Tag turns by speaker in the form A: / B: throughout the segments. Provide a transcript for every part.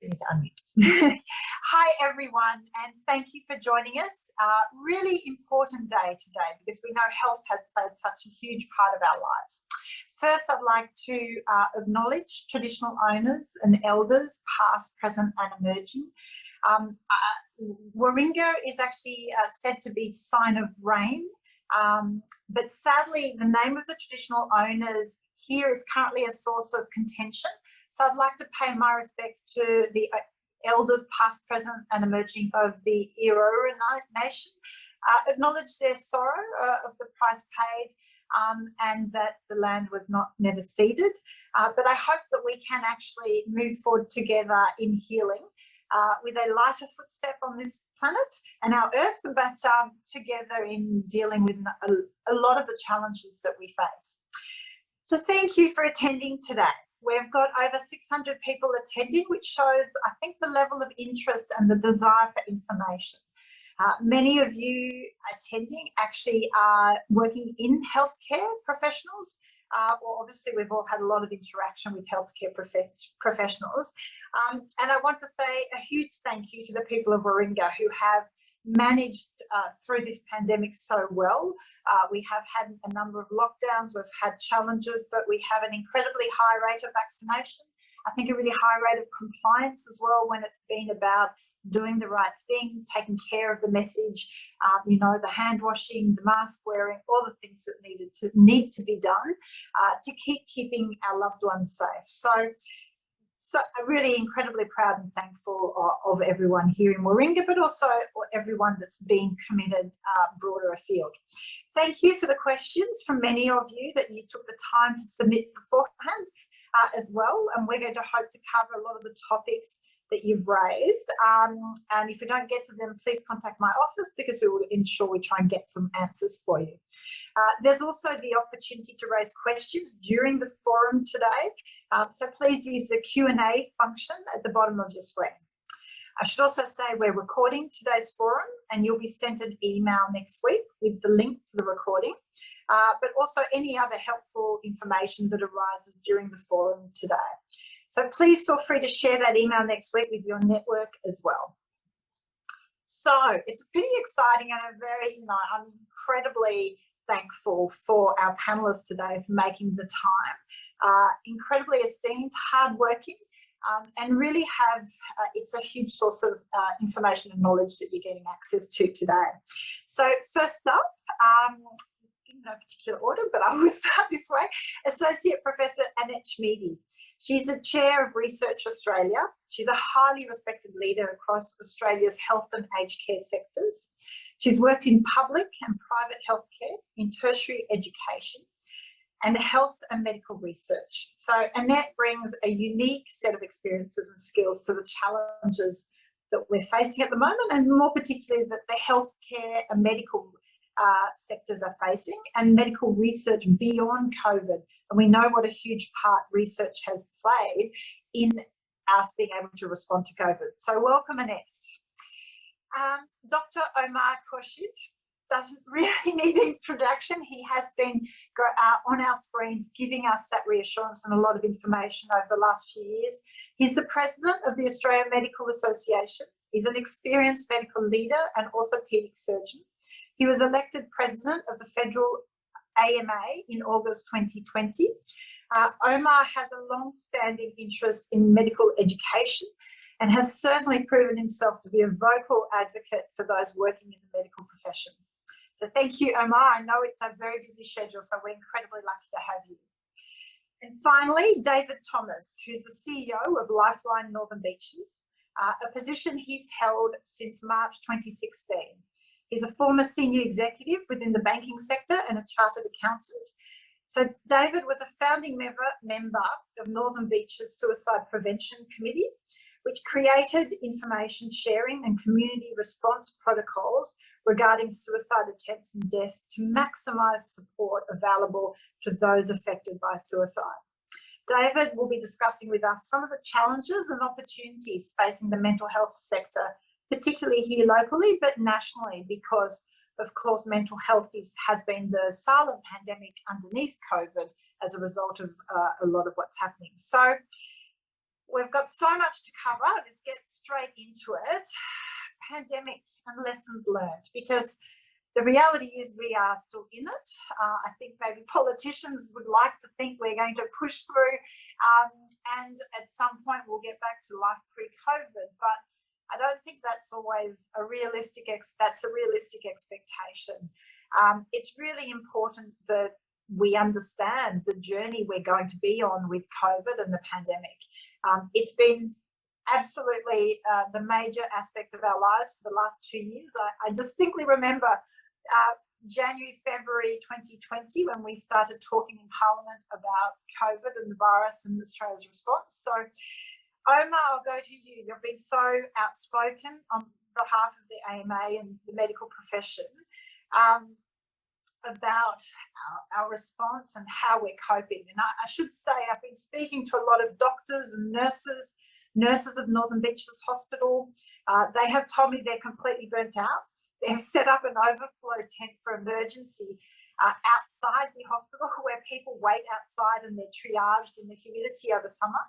A: need to unmute. Hi, everyone, and thank you for joining us. Really important day today because we know health has played such a huge part of our lives. First, I'd like to acknowledge traditional owners and elders, past, present and emerging. Warringah is actually said to be a sign of rain, but sadly the name of the traditional owners here is currently a source of contention. So I'd like to pay my respects to the elders past, present and emerging of the Eora Nation, acknowledge their sorrow of the price paid and that the land was never ceded. But I hope that we can actually move forward together in healing with a lighter footstep on this planet and our earth, but together in dealing with a lot of the challenges that we face. So thank you for attending today. We've got over 600 people attending, which shows, I think, the level of interest and the desire for information. Many of you attending actually are working in healthcare professionals. Well, obviously, we've all had a lot of interaction with healthcare professionals. And I want to say a huge thank you to the people of Warringah who have managed through this pandemic so well. We have had a number of lockdowns, we've had challenges, but we have an incredibly high rate of vaccination. I think a really high rate of compliance as well when it's been about doing the right thing, taking care of the message, you know, the hand washing, the mask wearing, all the things that need to be done to keeping our loved ones safe. So I'm really incredibly proud and thankful of everyone here in Warringah, but also everyone that's been committed broader afield. Thank you for the questions from many of you that you took the time to submit beforehand as well. And we're going to hope to cover a lot of the topics that you've raised. And if you don't get to them, please contact my office because we will ensure we try and get some answers for you. There's also the opportunity to raise questions during the forum today. So please use the Q&A function at the bottom of your screen. I should also say we're recording today's forum and you'll be sent an email next week with the link to the recording, but also any other helpful information that arises during the forum today. So please feel free to share that email next week with your network as well. So it's pretty exciting and I'm incredibly thankful for our panelists today for making the time. Incredibly esteemed, hardworking, and really have, it's a huge source of information and knowledge that you're getting access to today. So first up, in no particular order, but I will start this way, Associate Professor Annette Schmiede. She's a chair of Research Australia. She's a highly respected leader across Australia's health and aged care sectors. She's worked in public and private healthcare, in tertiary education, and health and medical research. So Annette brings a unique set of experiences and skills to the challenges that we're facing at the moment, and more particularly that the healthcare and medical sectors are facing, and medical research beyond COVID. And we know what a huge part research has played in us being able to respond to COVID. So welcome, Annette. Dr. Omar Khorshid doesn't really need introduction. He has been on our screens giving us that reassurance and a lot of information over the last few years. He's the president of the Australian Medical Association. He's an experienced medical leader and orthopaedic surgeon. He was elected president of the Federal AMA in August 2020. Omar has a long-standing interest in medical education and has certainly proven himself to be a vocal advocate for those working in the medical profession. So thank you, Omar. I know it's a very busy schedule, so we're incredibly lucky to have you. And finally, David Thomas, who's the CEO of Lifeline Northern Beaches, a position he's held since March 2016. He's a former senior executive within the banking sector and a chartered accountant. So David was a founding member of Northern Beaches Suicide Prevention Committee, which created information sharing and community response protocols regarding suicide attempts and deaths to maximise support available to those affected by suicide. David will be discussing with us some of the challenges and opportunities facing the mental health sector, particularly here locally, but nationally, because of course mental health has been the silent pandemic underneath COVID as a result of a lot of what's happening. So we've got so much to cover. Let's get straight into it. Pandemic and lessons learned, because the reality is we are still in it. I think maybe politicians would like to think we're going to push through, and at some point we'll get back to life pre-COVID. But I don't think that's always a realistic expectation. It's really important that we understand the journey we're going to be on with COVID and the pandemic. It's been absolutely the major aspect of our lives for the last 2 years. I distinctly remember January, February 2020 when we started talking in Parliament about COVID and the virus and Australia's response. So, Omar, I'll go to you. You've been so outspoken on behalf of the AMA and the medical profession about our response and how we're coping. And I should say I've been speaking to a lot of doctors and nurses of Northern Beaches Hospital. They have told me they're completely burnt out. They've set up an overflow tent for emergency outside the hospital where people wait outside and they're triaged in the humidity over summer.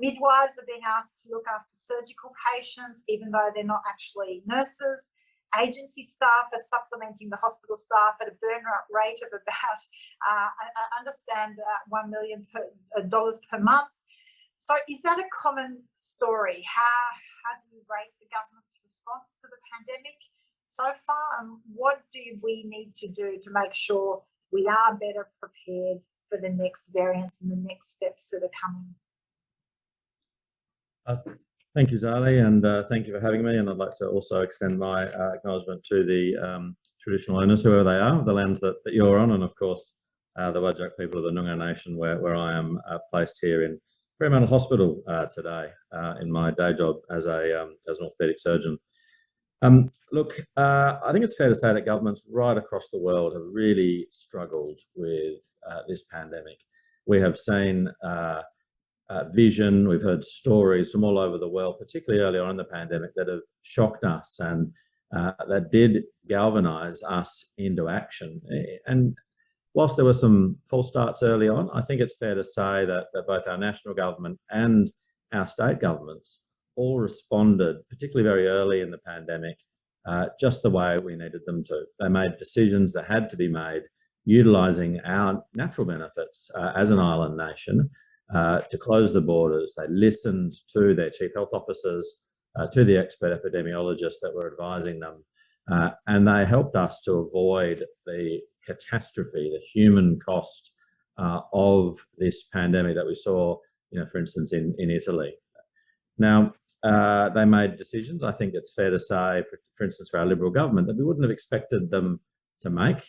A: Midwives are being asked to look after surgical patients, even though they're not actually nurses. Agency staff are supplementing the hospital staff at a burner-up rate of about, I understand, $1 million per month. So is that a common story? How do you rate the government's response to the pandemic so far? And what do we need to do to make sure we are better prepared for the next variants and the next steps that are coming?
B: Thank you, Zali, and thank you for having me. And I'd like to also extend my acknowledgement to the traditional owners, whoever they are, the lands that you're on, and of course the Whadjuk people of the Noongar Nation, where I am placed here in Fremantle Hospital today in my day job as an orthopaedic surgeon. Look, I think it's fair to say that governments right across the world have really struggled with this pandemic. We have seen vision, we've heard stories from all over the world, particularly early on in the pandemic, that have shocked us and that did galvanise us into action. And whilst there were some false starts early on, I think it's fair to say that both our national government and our state governments all responded, particularly very early in the pandemic, just the way we needed them to. They made decisions that had to be made, utilising our natural benefits as an island nation to close the borders. They listened to their chief health officers, to the expert epidemiologists that were advising them, and they helped us to avoid the catastrophe, the human cost of this pandemic that we saw, for instance, in Italy. Now, they made decisions, I think it's fair to say, for instance, for our Liberal government, that we wouldn't have expected them to make.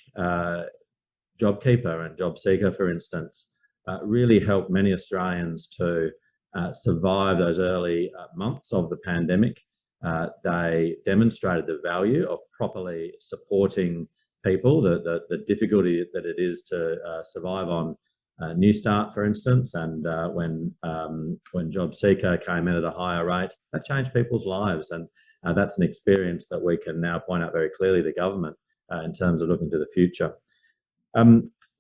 B: JobKeeper and JobSeeker, for instance, really helped many Australians to survive those early months of the pandemic. They demonstrated the value of properly supporting people, the difficulty that it is to survive on New Start, for instance, and when JobSeeker came in at a higher rate, that changed people's lives, and that's an experience that we can now point out very clearly to government in terms of looking to the future.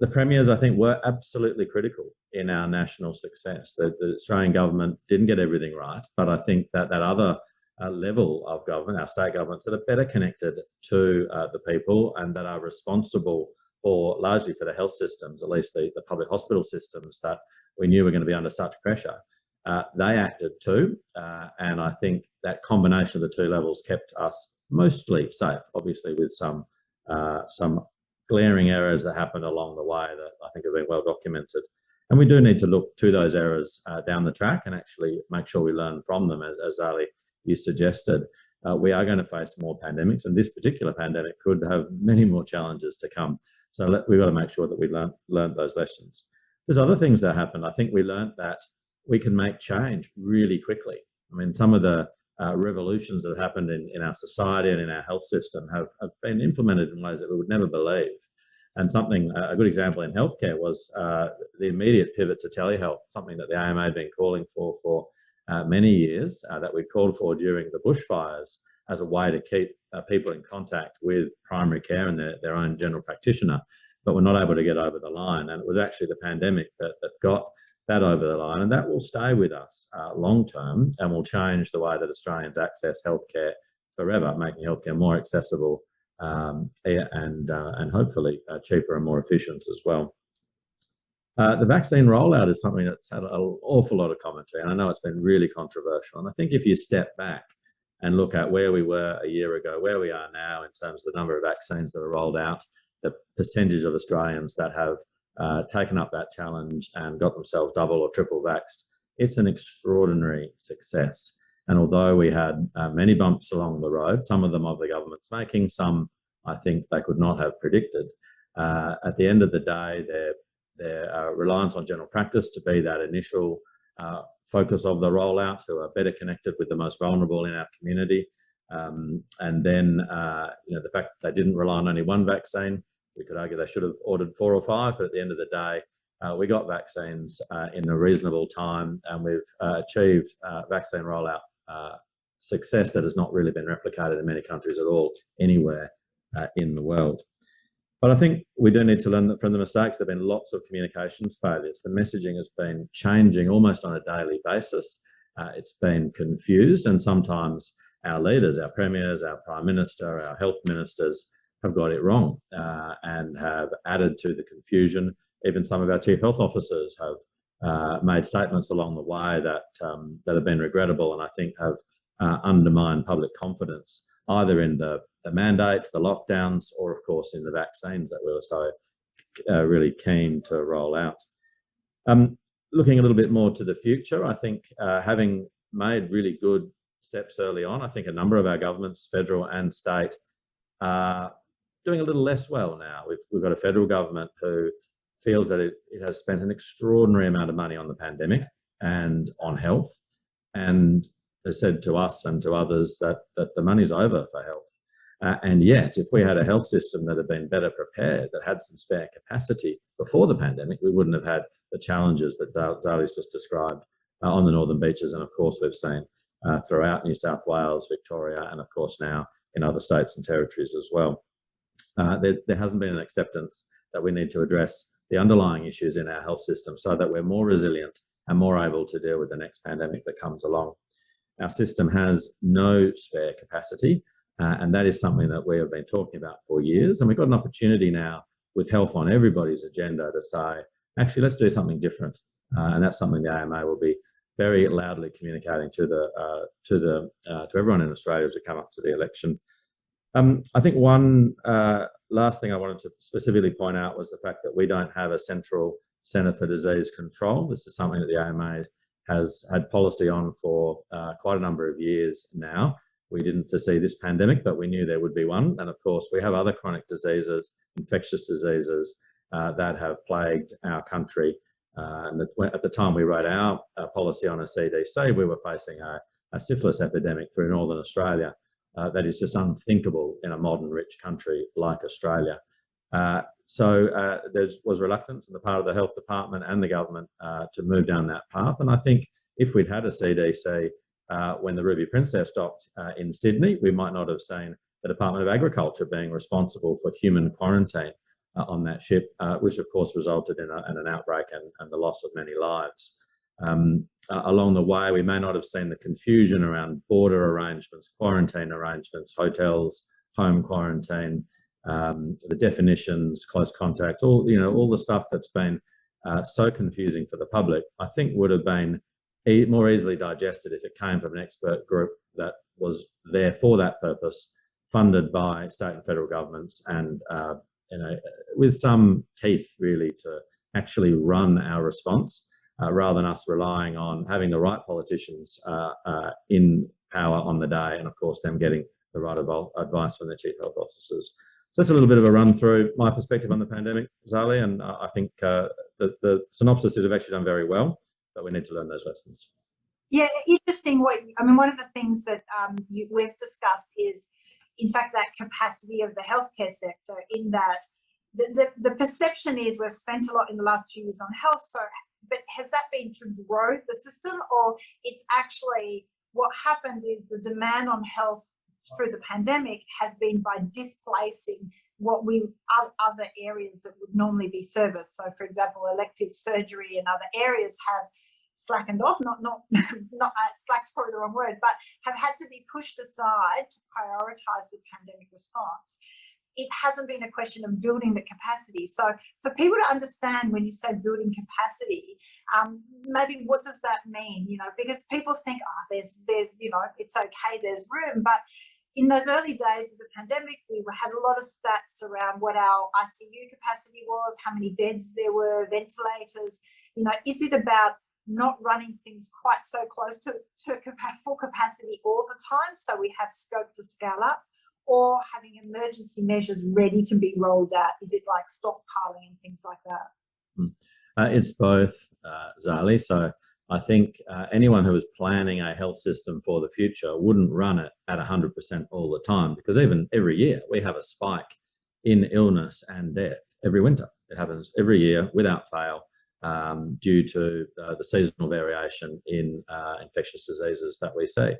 B: The premiers, I think, were absolutely critical in our national success. The Australian government didn't get everything right, but I think that other level of government, our state governments that are better connected to the people and that are responsible for largely for the health systems, at least the public hospital systems that we knew were going to be under such pressure, they acted too. And I think that combination of the two levels kept us mostly safe, obviously with some glaring errors that happened along the way that I think have been well documented. And we do need to look to those errors down the track and actually make sure we learn from them, as Ali, you suggested. We are going to face more pandemics, and this particular pandemic could have many more challenges to come. So we've got to make sure that we learned those lessons. There's other things that happened. I think we learned that we can make change really quickly. I mean, some of the revolutions that have happened in our society and in our health system have been implemented in ways that we would never believe. And a good example in healthcare was the immediate pivot to telehealth, something that the AMA had been calling for many years, that we called for during the bushfires as a way to keep people in contact with primary care and their own general practitioner, but we're not able to get over the line. And it was actually the pandemic that got that over the line, and that will stay with us long term, and will change the way that Australians access healthcare forever, making healthcare more accessible and hopefully cheaper and more efficient as well. The vaccine rollout is something that's had an awful lot of commentary, and I know it's been really controversial. And I think if you step back and look at where we were a year ago, where we are now in terms of the number of vaccines that are rolled out, the percentage of Australians that have taken up that challenge and got themselves double or triple vaxxed, it's an extraordinary success. And although we had many bumps along the road, some of them of the government's making, some I think they could not have predicted, at the end of the day, their reliance on general practice to be that initial focus of the rollout, who are better connected with the most vulnerable in our community. And then the fact that they didn't rely on only one vaccine. We could argue they should have ordered 4 or 5, but at the end of the day, we got vaccines in a reasonable time, and we've achieved vaccine rollout success that has not really been replicated in many countries at all, anywhere in the world. But I think we do need to learn from the mistakes. There have been lots of communications failures. The messaging has been changing almost on a daily basis. It's been confused, and sometimes our leaders, our premiers, our prime minister, our health ministers have got it wrong and have added to the confusion. Even some of our chief health officers have made statements along the way that have been regrettable, and I think have undermined public confidence, either in the mandates, the lockdowns, or of course in the vaccines that we were so really keen to roll out. Looking a little bit more to the future, I think having made really good steps early on, I think a number of our governments, federal and state, are doing a little less well now. We've got a federal government who feels that it has spent an extraordinary amount of money on the pandemic and on health, and has said to us and to others that the money's over for health. And yet, if we had a health system that had been better prepared, that had some spare capacity before the pandemic, we wouldn't have had the challenges that Zali's just described on the northern beaches, and of course we've seen throughout New South Wales, Victoria, and of course now in other states and territories as well. There hasn't been an acceptance that we need to address the underlying issues in our health system so that we're more resilient and more able to deal with the next pandemic that comes along. Our system has no spare capacity, and that is something that we have been talking about for years. And we've got an opportunity now with health on everybody's agenda to say, actually, let's do something different. And that's something the AMA will be very loudly communicating to everyone in Australia as we come up to the election. I think one last thing I wanted to specifically point out was the fact that we don't have a central Centre for Disease Control. This is something that the AMA has had policy on for quite a number of years now. We didn't foresee this pandemic, but we knew there would be one. And of course, we have other chronic diseases, infectious diseases that have plagued our country. And at the time we wrote our policy on a CDC, we were facing a syphilis epidemic through Northern Australia. That is just unthinkable in a modern, rich country like Australia. So there was reluctance on the part of the health department and the government to move down that path. And I think if we'd had a CDC when the Ruby Princess docked in Sydney, we might not have seen the Department of Agriculture being responsible for human quarantine on that ship, which of course resulted in an outbreak and the loss of many lives. Along the way, we may not have seen the confusion around border arrangements, quarantine arrangements, hotels, home quarantine, the definitions, close contact, all the stuff that's been so confusing for the public. I think would have been more easily digested if it came from an expert group that was there for that purpose, funded by state and federal governments, and with some teeth really to actually run our response. Rather than us relying on having the right politicians in power on the day, and of course them getting the right advice from their chief health officers. So that's a little bit of a run through my perspective on the pandemic, Zali, and I think the synopsis is have actually done very well, but we need to learn those lessons.
A: Yeah, interesting. One of the things that we've discussed is, in fact, that capacity of the healthcare sector, in that the perception is we've spent a lot in the last 2 years on health, but has that been to grow the system, or it's actually what happened is the demand on health through the pandemic has been by displacing other areas that would normally be serviced. So, for example, elective surgery and other areas have slackened off, not slack's probably the wrong word, but have had to be pushed aside to prioritise the pandemic response. It hasn't been a question of building the capacity. So for people to understand when you say building capacity, maybe what does that mean? You know, because people think, oh, there's you know, it's okay, there's room, but in those early days of the pandemic, we had a lot of stats around what our ICU capacity was, how many beds there were, ventilators. You know, is it about not running things quite so close to full capacity all the time, so we have scope to scale up, or having emergency measures ready to be rolled out? Is it like stockpiling and things like that?
B: It's both, Zali. So I think anyone who is planning a health system for the future wouldn't run it at 100% all the time, because even every year we have a spike in illness and death every winter. It happens every year without fail, due to the seasonal variation in infectious diseases that we see.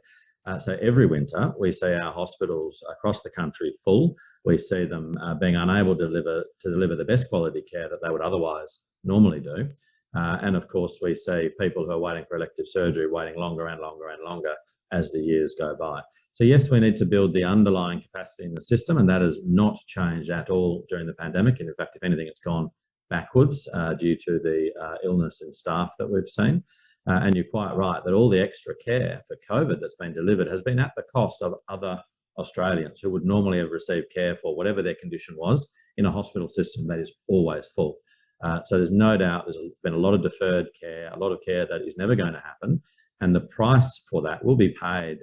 B: So every winter we see our hospitals across the country full. We see them being unable to deliver the best quality care that they would otherwise normally do. And of course, we see people who are waiting for elective surgery waiting longer and longer and longer as the years go by. So yes, we need to build the underlying capacity in the system, and that has not changed at all during the pandemic. And in fact, if anything, it's gone backwards due to the illness in staff that we've seen. And you're quite right that all the extra care for COVID that's been delivered has been at the cost of other Australians who would normally have received care for whatever their condition was in a hospital system that is always full. So there's no doubt there's been a lot of deferred care, a lot of care that is never going to happen. And the price for that will be paid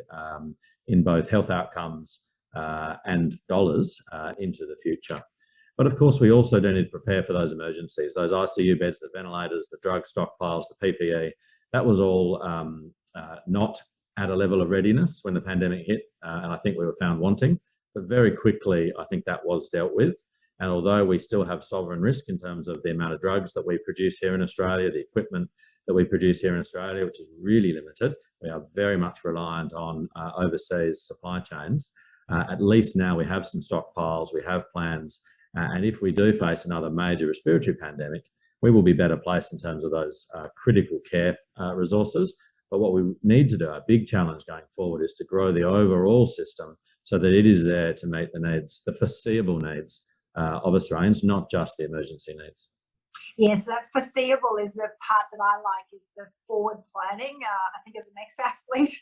B: in both health outcomes and dollars into the future. But of course, we also do need to prepare for those emergencies, those ICU beds, the ventilators, the drug stockpiles, the PPE. That was all not at a level of readiness when the pandemic hit, and I think we were found wanting. But very quickly, I think that was dealt with. And although we still have sovereign risk in terms of the amount of drugs that we produce here in Australia, the equipment that we produce here in Australia, which is really limited, we are very much reliant on overseas supply chains. At least now we have some stockpiles, we have plans, and if we do face another major respiratory pandemic, we will be better placed in terms of those critical care resources. But what we need to do, our big challenge going forward, is to grow the overall system so that it is there to meet the needs, the foreseeable needs of Australians, not just the emergency needs.
A: Yes, that foreseeable is the part that I like, is the forward planning. I think as an ex-athlete,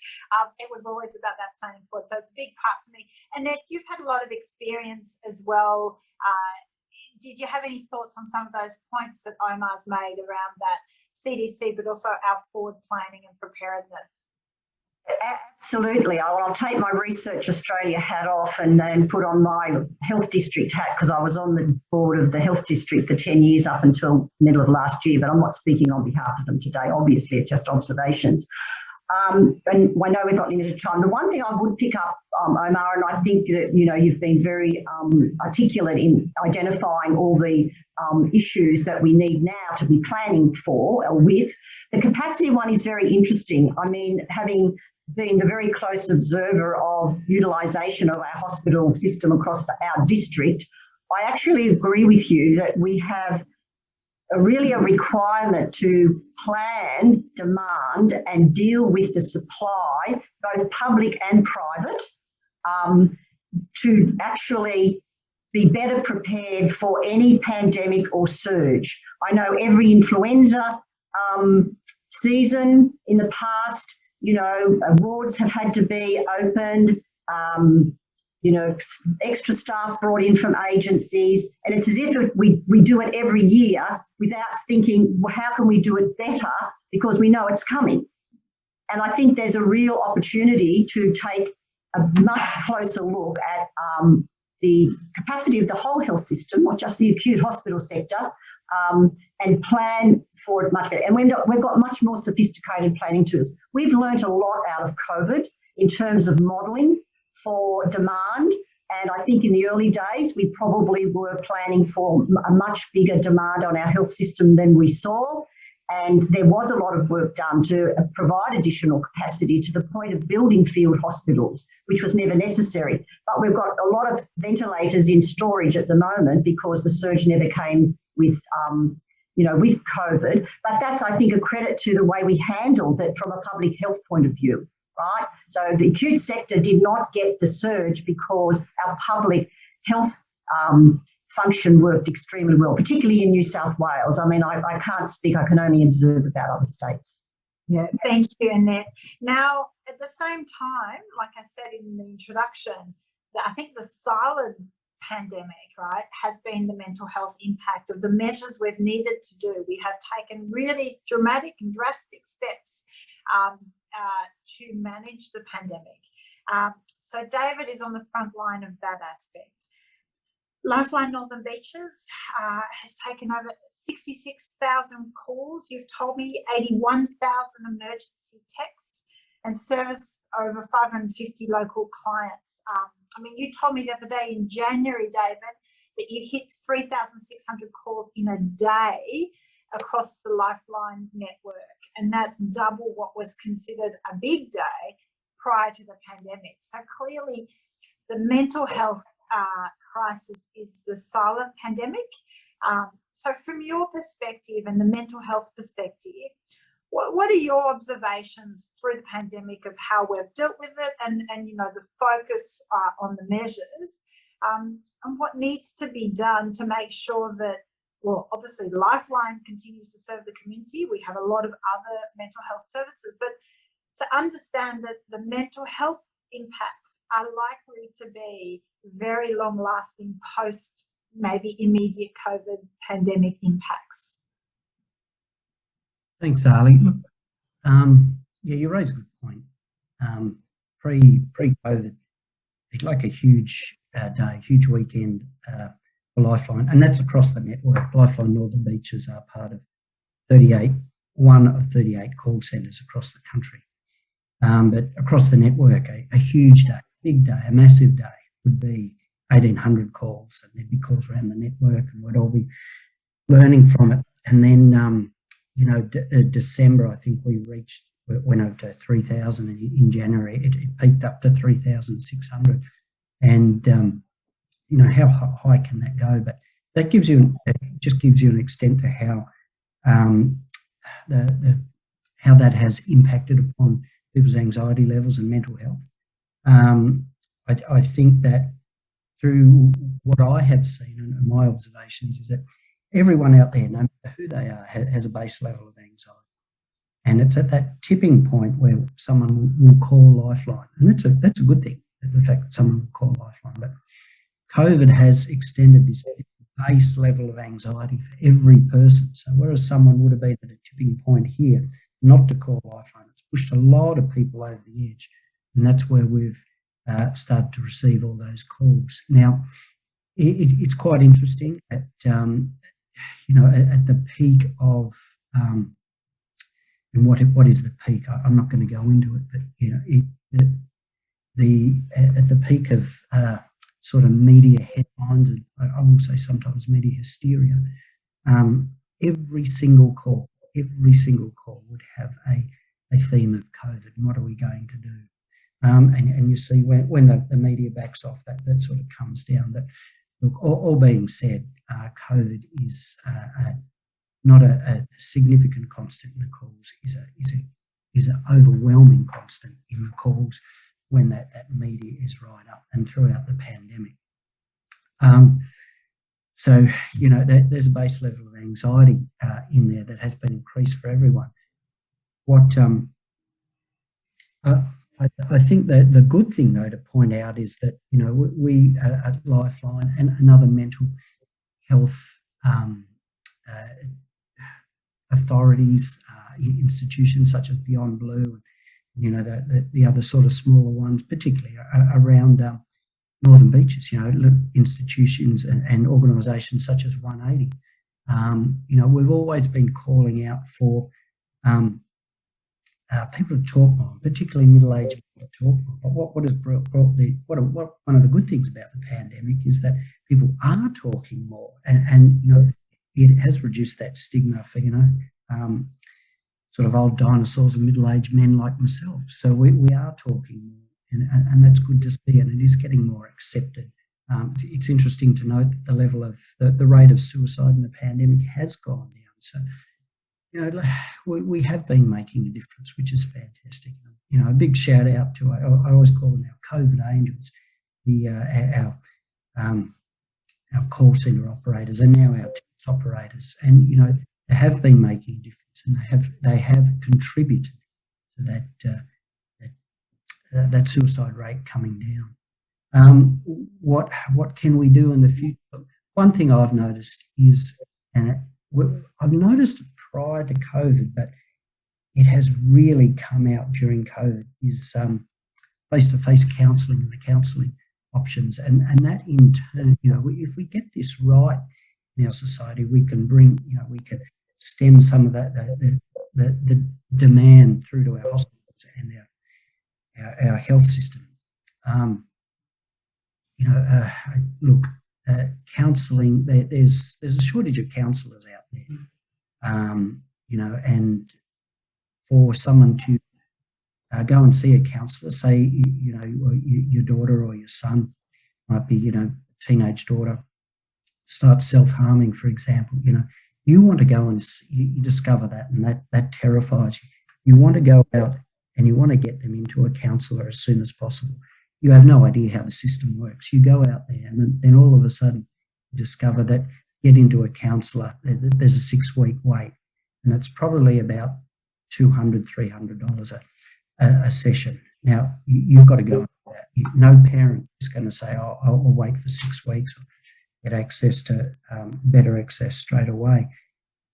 A: it was always about that planning forward. So it's a big part for me. Annette, you've had a lot of experience as well. Did you have any thoughts on some of those points that Omar's made around that CDC, but also our forward planning and preparedness?
C: Absolutely. I'll take my Research Australia hat off and then put on my health district hat, because I was on the board of the health district for 10 years up until middle of last year, but I'm not speaking on behalf of them today. Obviously, it's just observations. And I know we've got limited time. The one thing I would pick up, Omar, and I think that, you know, you've been very articulate in identifying all the issues that we need now to be planning for or with. The capacity one is very interesting. I mean, having been the very close observer of utilisation of our hospital system across our district, I actually agree with you that we have really a requirement to plan demand and deal with the supply, both public and private, to actually be better prepared for any pandemic or surge. I know every influenza season in the past, you know, wards have had to be opened, you know, extra staff brought in from agencies, and it's as if we do it every year without thinking, well, how can we do it better, because we know it's coming. And I think there's a real opportunity to take a much closer look at the capacity of the whole health system, not just the acute hospital sector, and plan for it much better. And we've got much more sophisticated planning tools. We've learnt a lot out of COVID in terms of modelling for demand, and I think in the early days we probably were planning for a much bigger demand on our health system than we saw, And there was a lot of work done to provide additional capacity to the point of building field hospitals, which was never necessary. But we've got a lot of ventilators in storage at the moment because the surge never came with, with COVID. But that's, I think, a credit to the way we handled it from a public health point of view, right? So the acute sector did not get the surge because our public health function worked extremely well, particularly in New South Wales. I mean, I can't speak, I can only observe about other states.
A: Yeah, thank you, Annette. Now, at the same time, like I said in the introduction, I think the silent pandemic, right, has been the mental health impact of the measures we've needed to do. We have taken really dramatic and drastic steps to manage the pandemic. So David is on the front line of that aspect. Lifeline Northern Beaches has taken over 66,000 calls. You've told me 81,000 emergency texts and serviced over 550 local clients. I mean, you told me the other day in January, David, that you hit 3,600 calls in a day across the Lifeline network, and that's double what was considered a big day prior to the pandemic. So clearly the mental health crisis is the silent pandemic. So from your perspective and the mental health perspective, what are your observations through the pandemic of how we've dealt with it and the focus on the measures and what needs to be done to make sure that, well, obviously Lifeline continues to serve the community. We have a lot of other mental health services, but to understand that the mental health impacts are likely to be very long lasting post maybe immediate COVID pandemic impacts.
D: Thanks, Zali. Yeah, you raise a good point. Pre-COVID, it's like a huge day, huge weekend for Lifeline, and that's across the network. Lifeline Northern Beaches are part of one of 38 call centres across the country. But across the network, a huge day, big day, a massive day would be 1,800 calls, and there'd be calls around the network, and we'd all be learning from it. And then, December, I think we went up to 3,000 in January. It peaked up to 3,600, and how high can that go? But that gives you just gives you an extent to how how that has impacted upon people's anxiety levels and mental health. I think that through what I have seen and my observations is that everyone out there, no matter who they are, has a base level of anxiety. And it's at that tipping point where someone will call Lifeline. And that's a good thing, the fact that someone will call Lifeline. But COVID has extended this base level of anxiety for every person. So whereas someone would have been at a tipping point here, not to call Lifeline, it's pushed a lot of people over the edge. And that's where we've started to receive all those calls. Now, it's quite interesting at the peak of, and what is the peak? I'm not going to go into it, but at the peak of sort of media headlines, and I will say sometimes media hysteria, every single call would have a theme of COVID and what are we going to do? And you see when the media backs off, that sort of comes down. But look, all being said, COVID is not a significant constant in the calls, is an overwhelming constant in the calls when that media is right up and throughout the pandemic. So, there's a base level of anxiety in there that has been increased for everyone. What I think that the good thing, though, to point out is that, we at Lifeline and other mental health authorities, institutions such as Beyond Blue, the other sort of smaller ones, particularly around Northern Beaches, institutions and organisations such as 180. We've always been calling out for people to talk more, particularly middle-aged people to talk more. But what has brought one of the good things about the pandemic is that people are talking more, and it has reduced that stigma for sort of old dinosaurs and middle-aged men like myself. So we are talking, and that's good to see, and it is getting more accepted. It's interesting to note that the level of the rate of suicide in the pandemic has gone down. So, we have been making a difference, which is fantastic. A big shout out to, I always call them our COVID angels, our call centre operators, and now our text operators, and they have been making a difference, and they have contributed to that suicide rate coming down. What can we do in the future? One thing I've noticed is, and I've noticed it prior to COVID, but it has really come out during COVID, is face-to-face counselling and the counselling options, and that in turn, if we get this right in our society, we can we can stem some of the demand through to our hospitals and our health system. Counselling, there's a shortage of counsellors out there, and for someone to go and see a counsellor, say, your daughter or your son might be, a teenage daughter, starts self-harming, for example, you want to go and you discover that, and that terrifies you. You want to go out and you want to get them into a counsellor as soon as possible. You have no idea how the system works. You go out there and then all of a sudden you discover that get into a counsellor, there's a 6-week wait, and it's probably about $200, $300 a session. Now, you've got to go into that. No parent is going to say, I'll wait for 6 weeks or get access to better access straight away.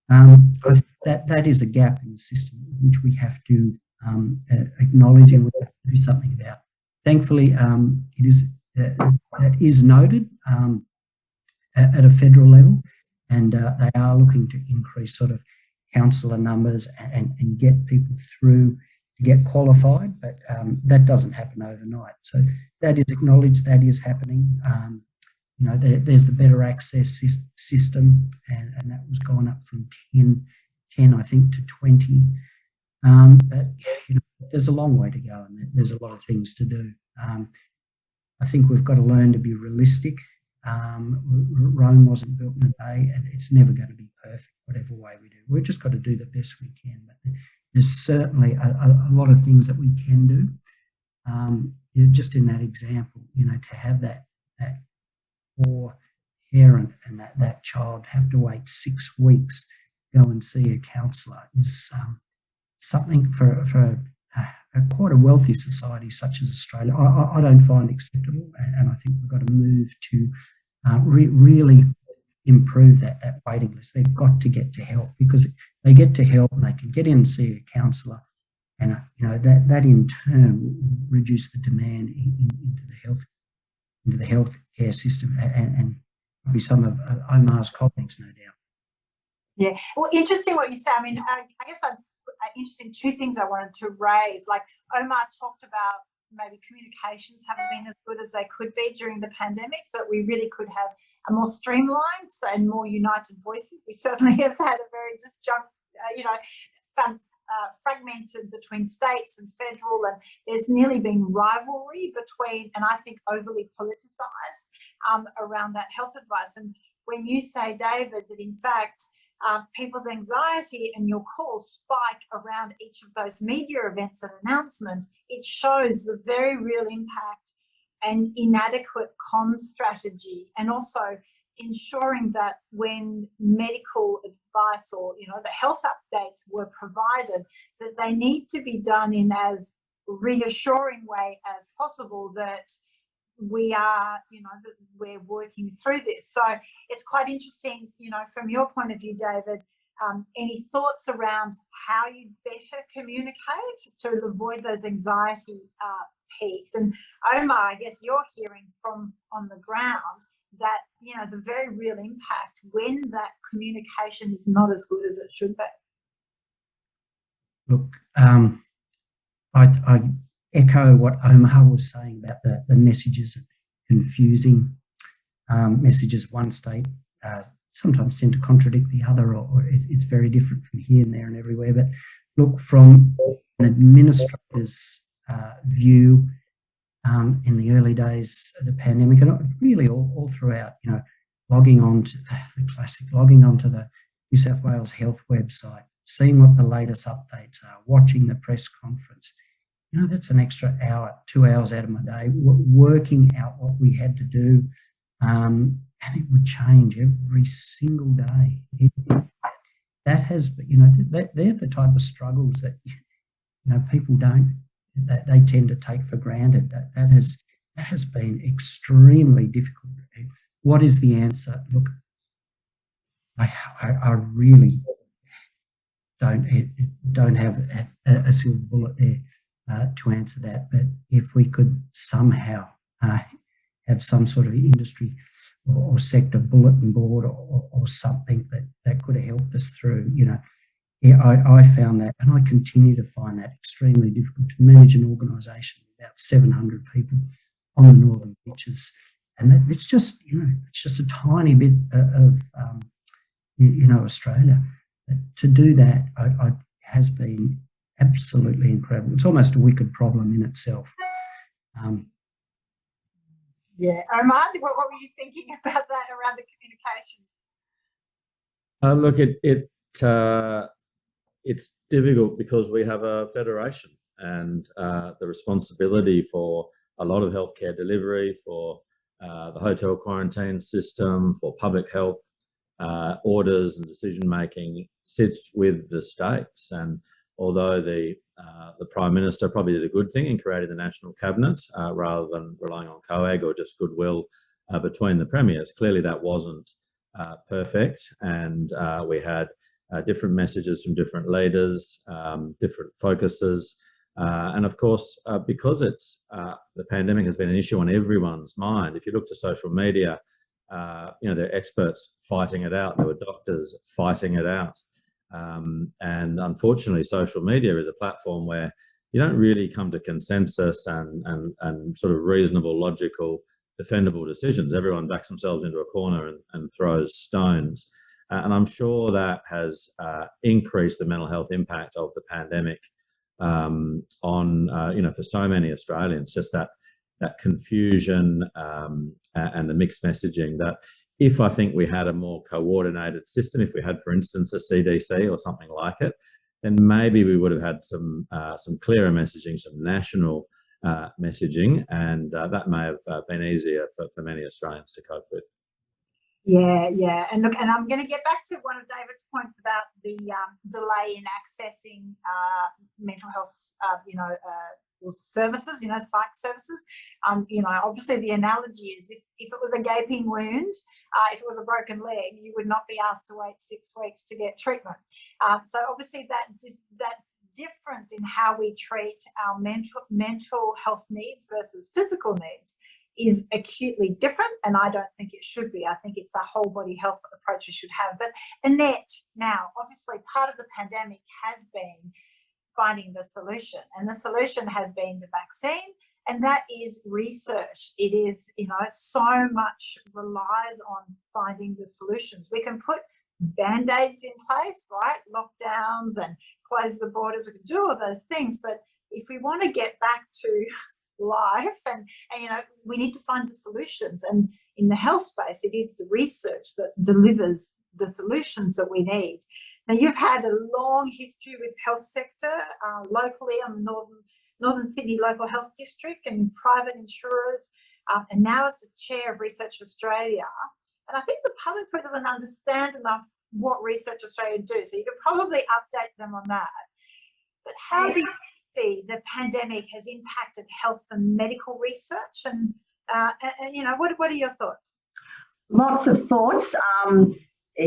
D: That is a gap in the system which we have to acknowledge and we have to do something about. Thankfully, that is noted at a federal level, and they are looking to increase sort of counsellor numbers and get people through to get qualified, but that doesn't happen overnight. So that is acknowledged, that is happening. There's the better access system, and that was gone up from 10 I think, to 20. But there's a long way to go, and there's a lot of things to do. I think we've got to learn to be realistic. Rome wasn't built in a day, and it's never going to be perfect, whatever way we do. We've just got to do the best we can. But there's certainly a lot of things that we can do. Just in that example, to have that poor parent and that child have to wait 6 weeks to go and see a counsellor is something for quite a wealthy society such as Australia, I don't find acceptable, and I think we've got to move to really improve that waiting list. They've got to get to help, because they get to help and they can get in and see a counsellor, and that in turn will reduce the demand into the healthcare system, and be some of Omar's colleagues, no doubt.
A: Yeah, well, interesting what you say. I mean, I guess interesting two things I wanted to raise. Like Omar talked about, maybe communications haven't been as good as they could be during the pandemic, that we really could have a more streamlined and more united voices. We certainly have had a very fragmented between states and federal, and there's nearly been rivalry between, and I think overly politicised around that health advice. And when you say, David, that in fact people's anxiety and your calls spike around each of those media events and announcements, it shows the very real impact and inadequate comms strategy, and also ensuring that when medical advice or the health updates were provided, that they need to be done in as reassuring way as possible that we are, that we're working through this. So it's quite interesting, from your point of view, David, any thoughts around how you better communicate to avoid those anxiety peaks? And Omar, I guess you're hearing from on the ground that, the very real impact when that communication is not as good as it should be.
D: Look, I echo what Omar was saying about the messages, confusing messages. One state sometimes tend to contradict the other, or it's very different from here and there and everywhere. But look, from an administrator's view, in the early days of the pandemic, and really all throughout, logging on to the classic, logging onto the New South Wales Health website, seeing what the latest updates are, watching the press conference. That's an extra hour, 2 hours out of my day, working out what we had to do, and it would change every single day. That has, they're the type of struggles that people don't, that they tend to take for granted. That has been extremely difficult. What is the answer? Look, I really don't have a silver bullet there to answer that. But if we could somehow have some sort of industry or sector bulletin board or something that could have helped us through, I found that, and I continue to find that extremely difficult to manage an organisation with about 700 people on the northern beaches, and it's just a tiny bit of Australia. To do that, has been absolutely incredible. It's almost a wicked problem in itself.
A: Yeah, Omar, what were you thinking about that around the communications?
B: Look, it's difficult because we have a federation, and the responsibility for a lot of healthcare delivery, for the hotel quarantine system, for public health orders and decision making sits with the states. And although the Prime Minister probably did a good thing and created the National Cabinet rather than relying on COAG or just goodwill between the premiers, clearly that wasn't perfect, and we had different messages from different leaders, different focuses, and of course, because the pandemic has been an issue on everyone's mind. If you look to social media, there are experts fighting it out. There were doctors fighting it out. And unfortunately, social media is a platform where you don't really come to consensus and sort of reasonable, logical, defendable decisions. Everyone backs themselves into a corner and throws stones. And I'm sure that has increased the mental health impact of the pandemic on, for so many Australians, just that confusion and the mixed messaging. That if I think we had a more coordinated system, if we had, for instance, a CDC or something like it, then maybe we would have had some clearer messaging, some national messaging, and that may have been easier for many Australians to cope with.
A: Yeah. And look, and I'm going to get back to one of David's points about the delay in accessing mental health, services, psych services. Obviously the analogy is if it was a gaping wound, if it was a broken leg, you would not be asked to wait 6 weeks to get treatment. So obviously that difference in how we treat our mental health needs versus physical needs is acutely different, and I don't think it should be. I think it's a whole body health approach we should have. But Annette, now, obviously part of the pandemic has been finding the solution, and the solution has been the vaccine, and that is research. It is, so much relies on finding the solutions. We can put band-aids in place, right? Lockdowns and close the borders, we can do all those things, but if we want to get back to life and we need to find the solutions, and in the health space it is the research that delivers the solutions that we need. Now, you've had a long history with health sector locally on the Northern Sydney Local Health District and private insurers, and now as the chair of Research Australia. And I think the public doesn't understand enough what Research Australia do, so you could probably update them on that. But how do you see the pandemic has impacted health and medical research, and what are your thoughts?
C: Lots of thoughts.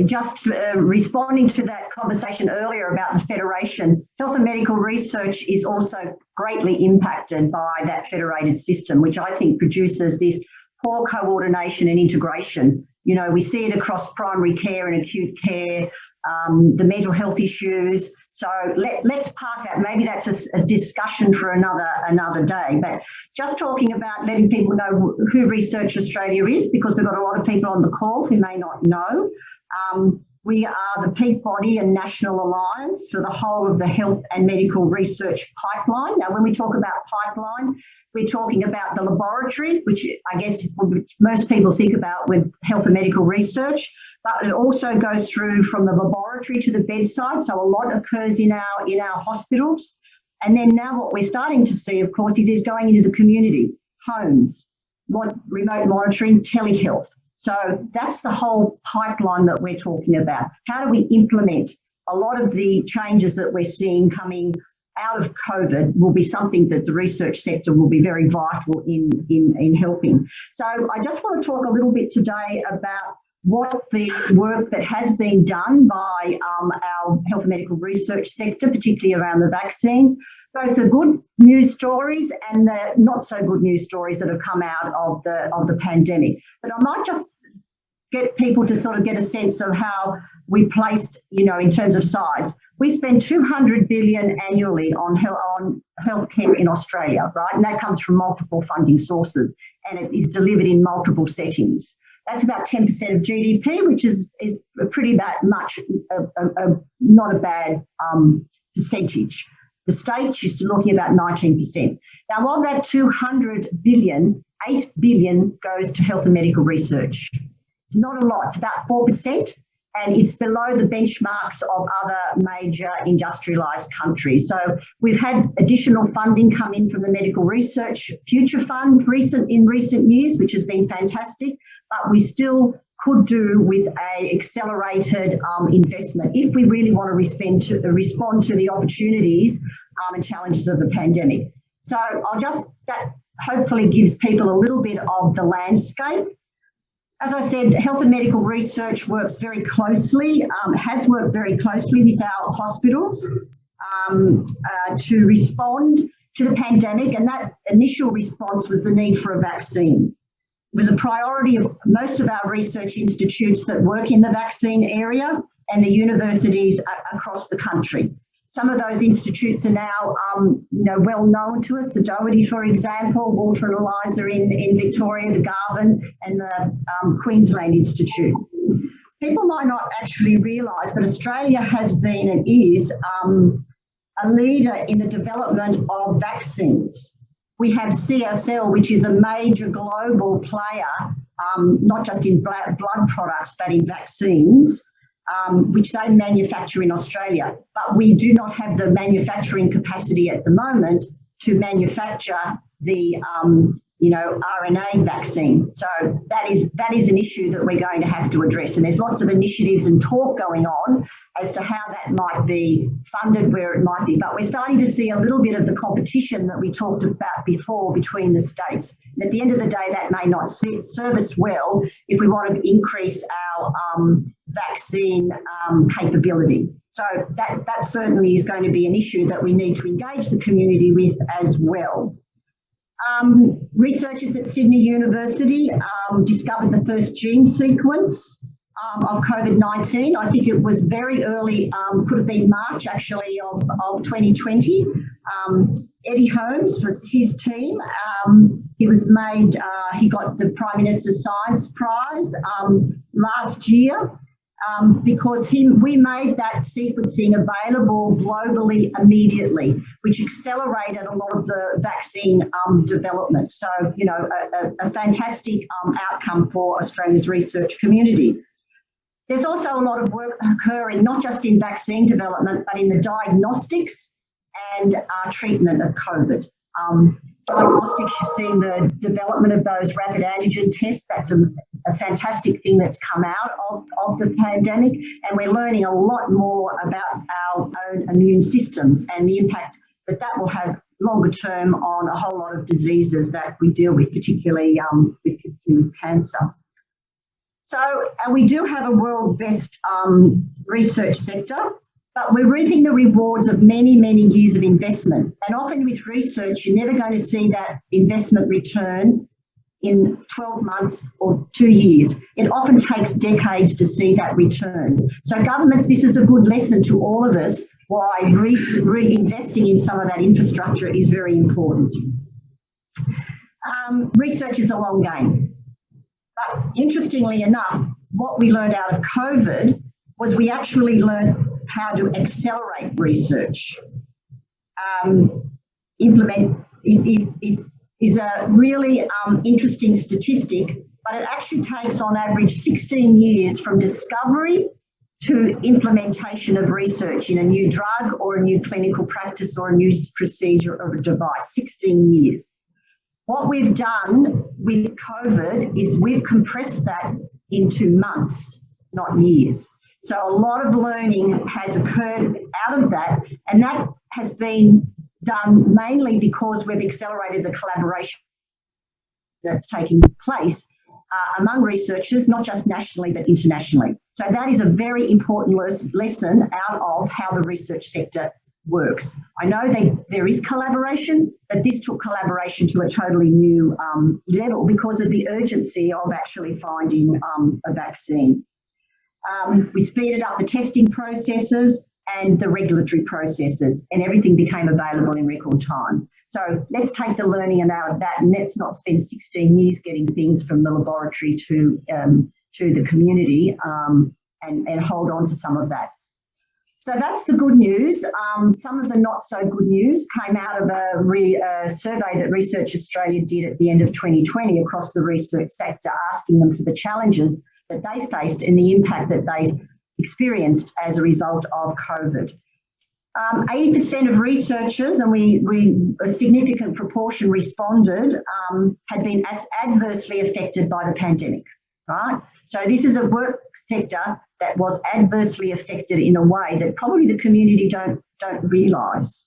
C: Just responding to that conversation earlier about the Federation, health and medical research is also greatly impacted by that federated system, which I think produces this poor coordination and integration. We see it across primary care and acute care, the mental health issues. So let's park that. Maybe that's a discussion for another day. But just talking about letting people know who Research Australia is, because we've got a lot of people on the call who may not know. We are the peak body and national alliance for the whole of the health and medical research pipeline. Now, when we talk about pipeline, we're talking about the laboratory, which I guess most people think about with health and medical research, but it also goes through from the laboratory to the bedside. So a lot occurs in our hospitals. And then now what we're starting to see, of course, is going into the community, homes, remote monitoring, telehealth. So that's the whole pipeline that we're talking about. How do we implement a lot of the changes that we're seeing coming out of COVID will be something that the research sector will be very vital in helping. So I just want to talk a little bit today about what the work that has been done by our health and medical research sector, particularly around the vaccines, both the good news stories and the not so good news stories that have come out of the pandemic. But I might just get people to sort of get a sense of how we placed, in terms of size. We spend 200 billion annually on healthcare in Australia, right? And that comes from multiple funding sources, and it is delivered in multiple settings. That's about 10% of GDP, which is pretty much not a bad percentage. The states used to looking about 19%. Now, of that 200 billion, 8 billion goes to health and medical research. It's not a lot, it's about 4%, and it's below the benchmarks of other major industrialised countries. So we've had additional funding come in from the Medical Research Future Fund in recent years, which has been fantastic, but we still could do with a accelerated investment if we really want to respond to the opportunities and challenges of the pandemic. So that hopefully gives people a little bit of the landscape. As I said, health and medical research works very closely, has worked very closely with our hospitals to respond to the pandemic, and that initial response was the need for a vaccine. It was a priority of most of our research institutes that work in the vaccine area and the universities across the country. Some of those institutes are now well known to us, the Doherty, for example, Walter and Eliza in Victoria, the Garvan and the Queensland Institute. People might not actually realise that Australia has been and is a leader in the development of vaccines. We have CSL, which is a major global player, not just in blood products, but in vaccines, which they manufacture in Australia. But we do not have the manufacturing capacity at the moment to manufacture the RNA vaccine. So that is an issue that we're going to have to address. And there's lots of initiatives and talk going on as to how that might be funded, where it might be. But we're starting to see a little bit of the competition that we talked about before between the states. And at the end of the day, that may not serve us well if we want to increase our vaccine capability. So that certainly is going to be an issue that we need to engage the community with as well. Researchers at Sydney University discovered the first gene sequence of COVID-19. I think it was very early, could have been March actually of 2020. Eddie Holmes was his team. He got the Prime Minister's Science Prize last year because we made that sequencing available globally immediately, which accelerated a lot of the vaccine development. So, a fantastic outcome for Australia's research community. There's also a lot of work occurring, not just in vaccine development, but in the diagnostics and treatment of COVID. Diagnostics, you've seen the development of those rapid antigen tests. That's a fantastic thing that's come out of the pandemic. And we're learning a lot more about our own immune systems and the impact that will have longer term on a whole lot of diseases that we deal with, particularly with cancer. So we do have a world best research sector, but we're reaping the rewards of many, many years of investment. And often with research, you're never going to see that investment return in 12 months or 2 years. It often takes decades to see that return. So governments, this is a good lesson to all of us why reinvesting in some of that infrastructure is very important. Research is a long game. But interestingly enough, what we learned out of COVID was we actually learned how to accelerate research. It is a really interesting statistic, but it actually takes on average 16 years from discovery to implementation of research in a new drug or a new clinical practice or a new procedure or a device, 16 years. What we've done with COVID is we've compressed that into months, not years. So a lot of learning has occurred out of that, and that has been done mainly because we've accelerated the collaboration that's taking place among researchers, not just nationally, but internationally. So that is a very important lesson out of how the research sector works. I know there is collaboration, but this took collaboration to a totally new level because of the urgency of actually finding a vaccine. We speeded up the testing processes and the regulatory processes, and everything became available in record time. So let's take the learning out of that, and let's not spend 16 years getting things from the laboratory to the community, and hold on to some of that. So that's the good news. Some of the not so good news came out of a survey that Research Australia did at the end of 2020 across the research sector, asking them for the challenges that they faced and the impact that they experienced as a result of COVID. 80% of researchers, and a significant proportion responded, had been adversely affected by the pandemic, right? So this is a work sector that was adversely affected in a way that probably the community don't realise.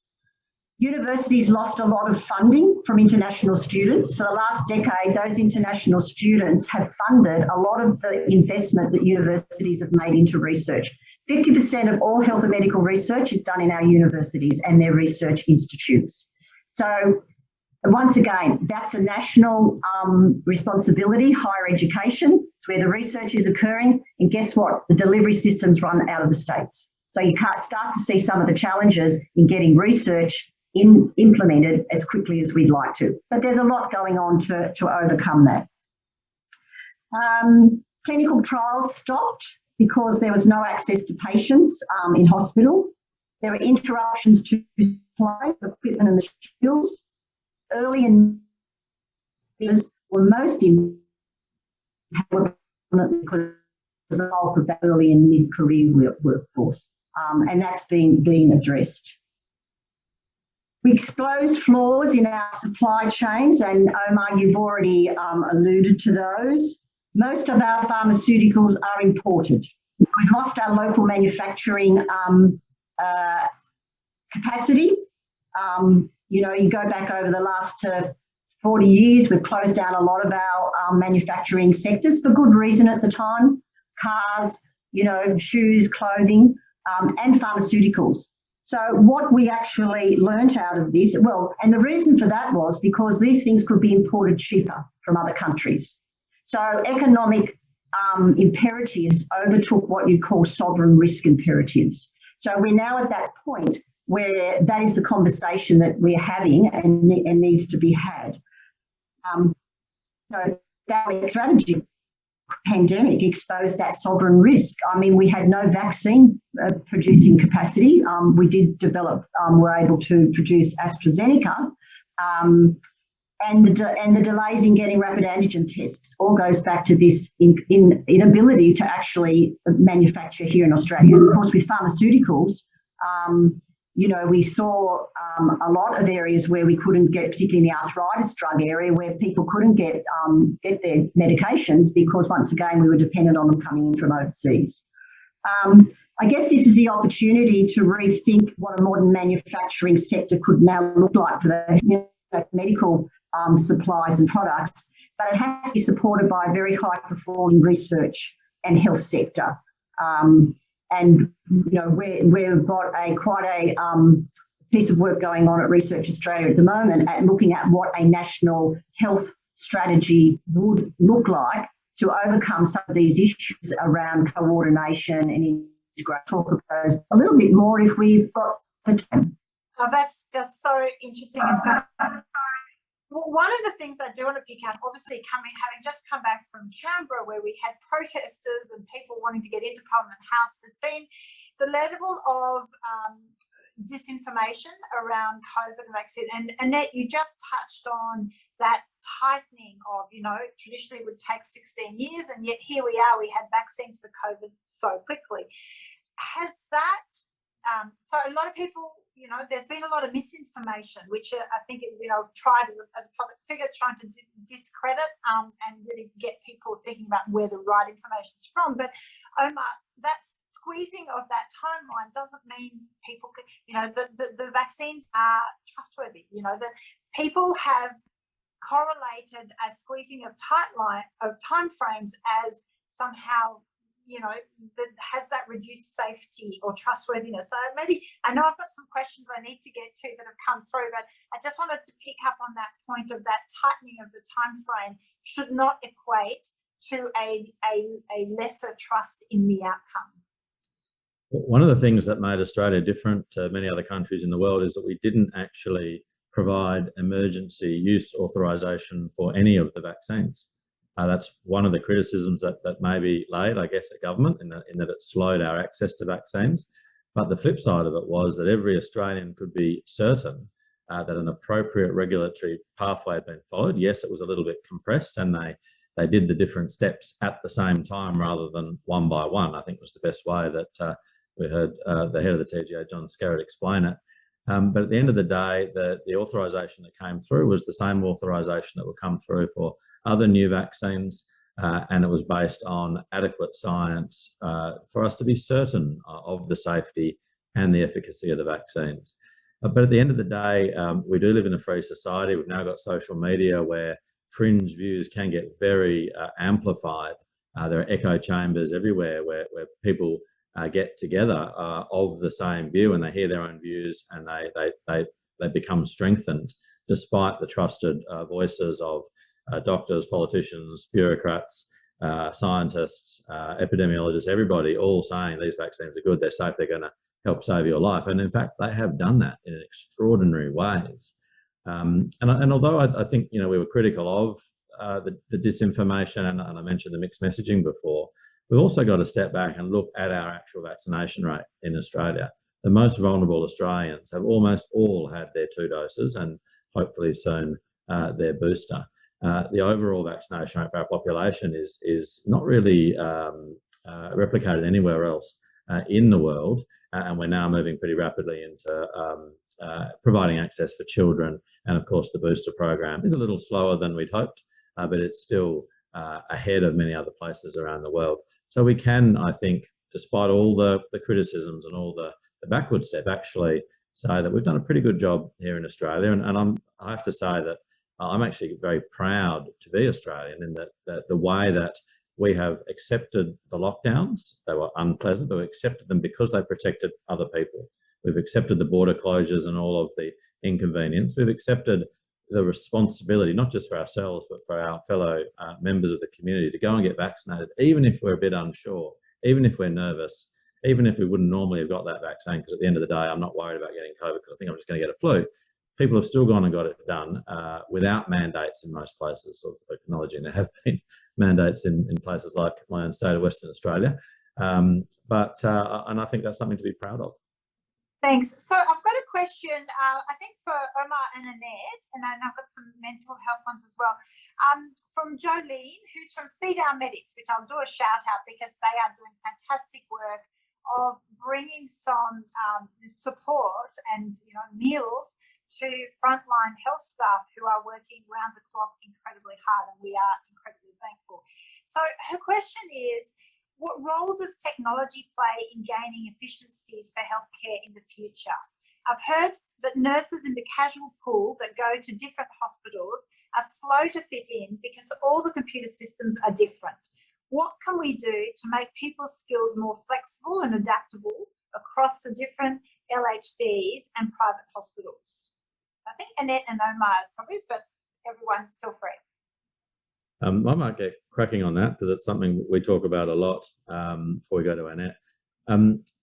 C: Universities lost a lot of funding from international students. For the last decade, those international students have funded a lot of the investment that universities have made into research. 50% of all health and medical research is done in our universities and their research institutes. So once again, that's a national responsibility, higher education. It's where the research is occurring. And guess what? The delivery systems run out of the States. So you can't start to see some of the challenges in getting research implemented as quickly as we'd like to. But there's a lot going on to overcome that. Clinical trials stopped because there was no access to patients in hospital. There were interruptions to supply of equipment and materials. Early and were most in because the bulk of that early and mid-career workforce, and that's being addressed. We exposed flaws in our supply chains, and Omar, you've already alluded to those. Most of our pharmaceuticals are imported. We've lost our local manufacturing capacity. You go back over the last 40 years, we've closed down a lot of our manufacturing sectors for good reason at the time. Cars, shoes, clothing, and pharmaceuticals. So what we actually learnt out of this, and the reason for that was because these things could be imported cheaper from other countries. So economic imperatives overtook what you call sovereign risk imperatives. So we're now at that point where that is the conversation that we're having and needs to be had. That strategy pandemic exposed that sovereign risk. I mean, we had no vaccine producing capacity. We did develop, were able to produce AstraZeneca, and the delays in getting rapid antigen tests all goes back to this inability to actually manufacture here in Australia. Of course, with pharmaceuticals, we saw a lot of areas where we couldn't get, particularly in the arthritis drug area, where people couldn't get their medications because, once again, we were dependent on them coming in from overseas. I guess this is the opportunity to rethink what a modern manufacturing sector could now look like for the medical supplies and products, but it has to be supported by a very high-performing research and health sector. And we've got quite a piece of work going on at Research Australia at the moment at looking at what a national health strategy would look like to overcome some of these issues around coordination and integration. Talk about those a little bit more if we've got the time.
A: Oh, that's just so interesting. In fact, Well, one of the things I do want to pick up, obviously having just come back from Canberra where we had protesters and people wanting to get into Parliament House, has been the level of disinformation around COVID and vaccine. And Annette, you just touched on that tightening of, traditionally it would take 16 years, and yet here we are, we had vaccines for COVID so quickly. Has that, so a lot of people, there's been a lot of misinformation, which I think, I've tried as a public figure trying to discredit and really get people thinking about where the right information is from. But Omar, that squeezing of that timeline doesn't mean people, the vaccines are trustworthy, that people have correlated a squeezing of time frames as somehow that has that reduced safety or trustworthiness. So maybe, I know I've got some questions I need to get to that have come through, but I just wanted to pick up on that point of that tightening of the time frame should not equate to a lesser trust in the outcome.
B: One of the things that made Australia different to many other countries in the world is that we didn't actually provide emergency use authorisation for any of the vaccines. That's one of the criticisms that may be laid, I guess, at government in that it slowed our access to vaccines. But the flip side of it was that every Australian could be certain that an appropriate regulatory pathway had been followed. Yes, it was a little bit compressed, and they did the different steps at the same time rather than one by one, I think was the best way that we heard the head of the TGA, John Skerritt, explain it. But at the end of the day, the authorisation that came through was the same authorisation that will come through for other new vaccines, and it was based on adequate science for us to be certain of the safety and the efficacy of the vaccines. But at the end of the day, we do live in a free society. We've now got social media where fringe views can get very amplified. There are echo chambers everywhere where people get together of the same view, and they hear their own views, and they become strengthened despite the trusted voices of doctors, politicians, bureaucrats, scientists, epidemiologists, everybody all saying these vaccines are good, they're safe, they're going to help save your life. And in fact, they have done that in extraordinary ways. And although I think, we were critical of the disinformation, and I mentioned the mixed messaging before, we've also got to step back and look at our actual vaccination rate in Australia. The most vulnerable Australians have almost all had their 2 doses, and hopefully soon their booster. The overall vaccination rate for our population is not really replicated anywhere else in the world, and we're now moving pretty rapidly into providing access for children. And of course, the booster program is a little slower than we'd hoped, but it's still ahead of many other places around the world. So we can, I think, despite all the criticisms and all the backward step, actually say that we've done a pretty good job here in Australia. And I have to say that I'm actually very proud to be Australian in that the way that we have accepted the lockdowns. They were unpleasant, but we accepted them because they protected other people. We've accepted the border closures and all of the inconvenience. We've accepted the responsibility, not just for ourselves, but for our fellow members of the community, to go and get vaccinated, even if we're a bit unsure, even if we're nervous, even if we wouldn't normally have got that vaccine, because at the end of the day, I'm not worried about getting COVID because I think I'm just going to get a flu. People have still gone and got it done without mandates in most places, or acknowledging there have been mandates in places like my own state of Western Australia. And I think that's something to be proud of.
A: Thanks. So I've got a question, I think for Omar and Annette, and then I've got some mental health ones as well, from Jolene, who's from Feed Our Medics, which I'll do a shout out because they are doing fantastic work of bringing some support and meals to frontline health staff who are working round the clock incredibly hard, and we are incredibly thankful. So her question is, what role does technology play in gaining efficiencies for healthcare in the future? I've heard that nurses in the casual pool that go to different hospitals are slow to fit in because all the computer systems are different. What can we do to make people's skills more flexible and adaptable across the different LHDs and private hospitals? I think Annette and Omar probably, but everyone feel free.
B: I might get cracking on that because it's something we talk about a lot before we go to Annette.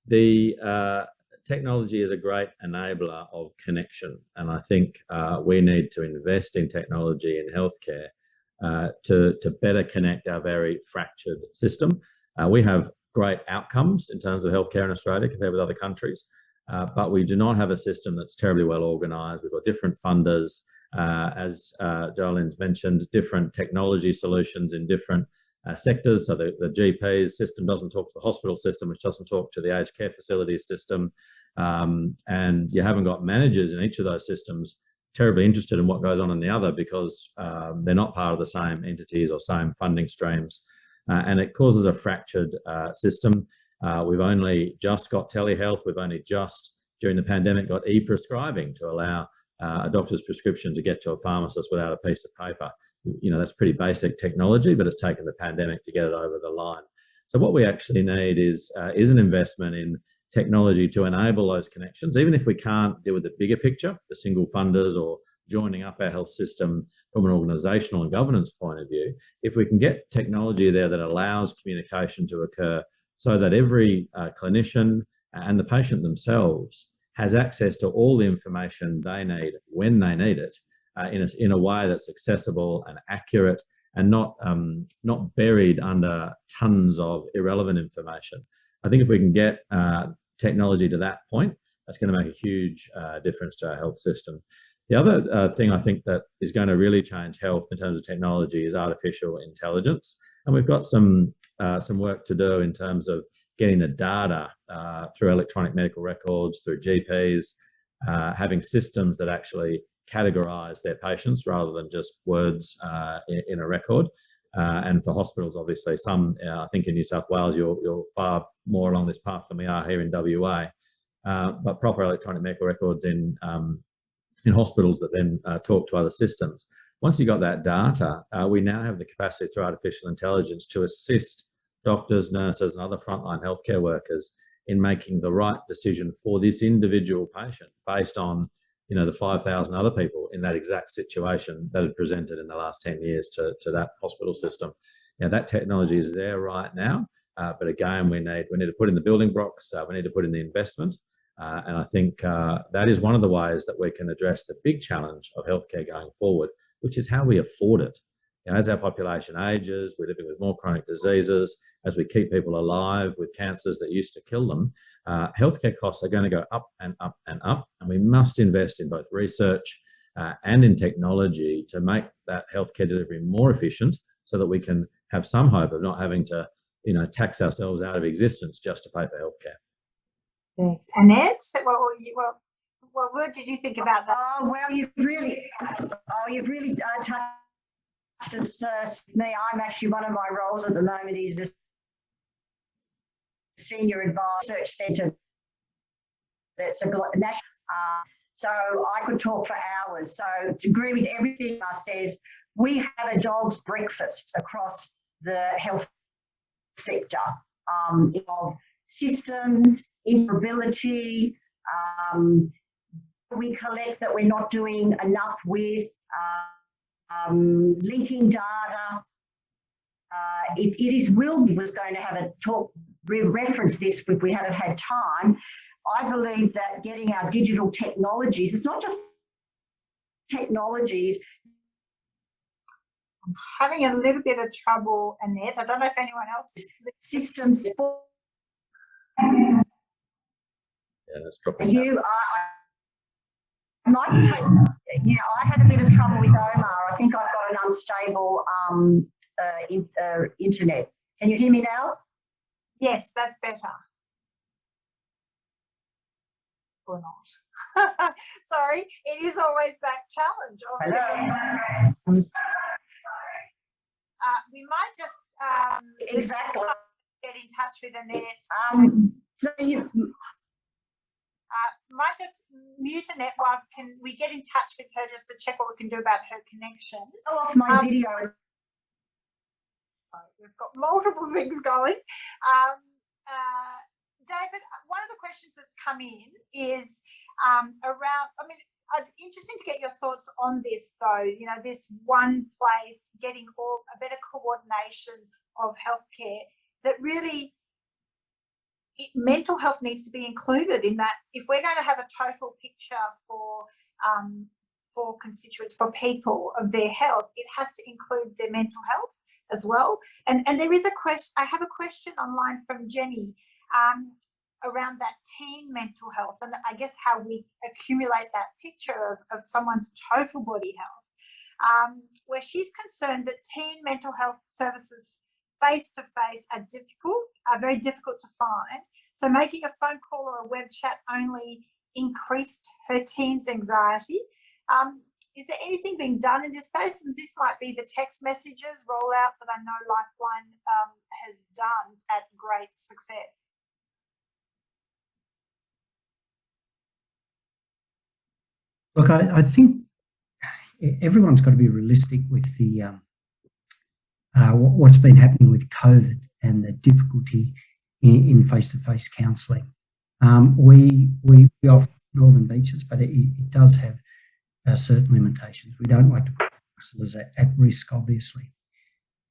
B: The technology is a great enabler of connection. And I think we need to invest in technology in healthcare to better connect our very fractured system. We have great outcomes in terms of healthcare in Australia compared with other countries, but we do not have a system that's terribly well organised. We've got different funders, as Jolene's mentioned, different technology solutions in different sectors. So the GP system doesn't talk to the hospital system, which doesn't talk to the aged care facilities system. And you haven't got managers in each of those systems terribly interested in what goes on in the other, because they're not part of the same entities or same funding streams. And it causes a fractured system. We've only just got telehealth. We've only just, during the pandemic, got e-prescribing to allow a doctor's prescription to get to a pharmacist without a piece of paper. You know, that's pretty basic technology, but it's taken the pandemic to get it over the line. So what we actually need is an investment in technology to enable those connections, even if we can't deal with the bigger picture, the single funders or joining up our health system from an organisational and governance point of view. If we can get technology there that allows communication to occur so that every clinician and the patient themselves has access to all the information they need when they need it, in a way that's accessible and accurate and not buried under tons of irrelevant information. I think if we can get technology to that point, that's going to make a huge difference to our health system. The other thing I think that is going to really change health in terms of technology is artificial intelligence. And we've got some work to do in terms of getting the data through electronic medical records, through GPs, having systems that actually categorise their patients rather than just words in a record. And for hospitals, obviously, some, I think in New South Wales, you're far more along this path than we are here in WA. But proper electronic medical records in hospitals that then talk to other systems. Once you got that data, we now have the capacity through artificial intelligence to assist doctors, nurses, and other frontline healthcare workers in making the right decision for this individual patient based on, you know, the 5,000 other people in that exact situation that had presented in the last 10 years to that hospital system. Now, that technology is there right now, but again, we need to put in the building blocks, we need to put in the investment, and I think that is one of the ways that we can address the big challenge of healthcare going forward, which is how we afford it. You know, as our population ages, we're living with more chronic diseases, as we keep people alive with cancers that used to kill them, healthcare costs are going to go up and up and up, and we must invest in both research and in technology to make that healthcare delivery more efficient, so that we can have some hope of not having to, you know, tax ourselves out of existence just to pay for healthcare.
A: Thanks, Annette. What word did you think about that?
C: Oh well, you've really touched me. I'm actually, one of my roles at the moment is a senior advisor research centre that's a national. So I could talk for hours. So to agree with everything I says, we have a dog's breakfast across the health sector of systems, interoperability. We collect that we're not doing enough with linking data. Will was going to have a talk, reference this if we hadn't had time. I believe that getting our digital technologies, it's not just technologies.
A: I'm having a little bit of trouble, Annette. I don't know if anyone else is.
C: Systems.
B: Yeah, that's dropping.
C: I had a bit of trouble with Omar. I think I've got an unstable internet. Can you hear me now?
A: Yes, that's better. Or not. Sorry, it is always that challenge.
C: Hello.
A: We might just
C: Exactly
A: get in touch with Annette.
C: So you
A: might just mute Annette while we get in touch with her just to check what we can do about her connection.
C: go off my video.
A: Sorry, we've got multiple things going. David, one of the questions that's come in is around, interesting to get your thoughts on this though, you know, this one place, getting a better coordination of healthcare that really mental health needs to be included in that. If we're going to have a total picture for constituents, for people of their health, it has to include their mental health as well. And there is a question, I have a question online from Jenny around that teen mental health, and I guess how we accumulate that picture of someone's total body health, where she's concerned that teen mental health services face-to-face are very difficult to find. So making a phone call or a web chat only increased her teen's anxiety. Is there anything being done in this space? And this might be the text messages rollout that I know Lifeline has done at great success.
D: Look, I think everyone's got to be realistic with the what's been happening with COVID and the difficulty in face-to-face counselling. We offer Northern Beaches, but it does have certain limitations. We don't like to put counsellors at risk, obviously.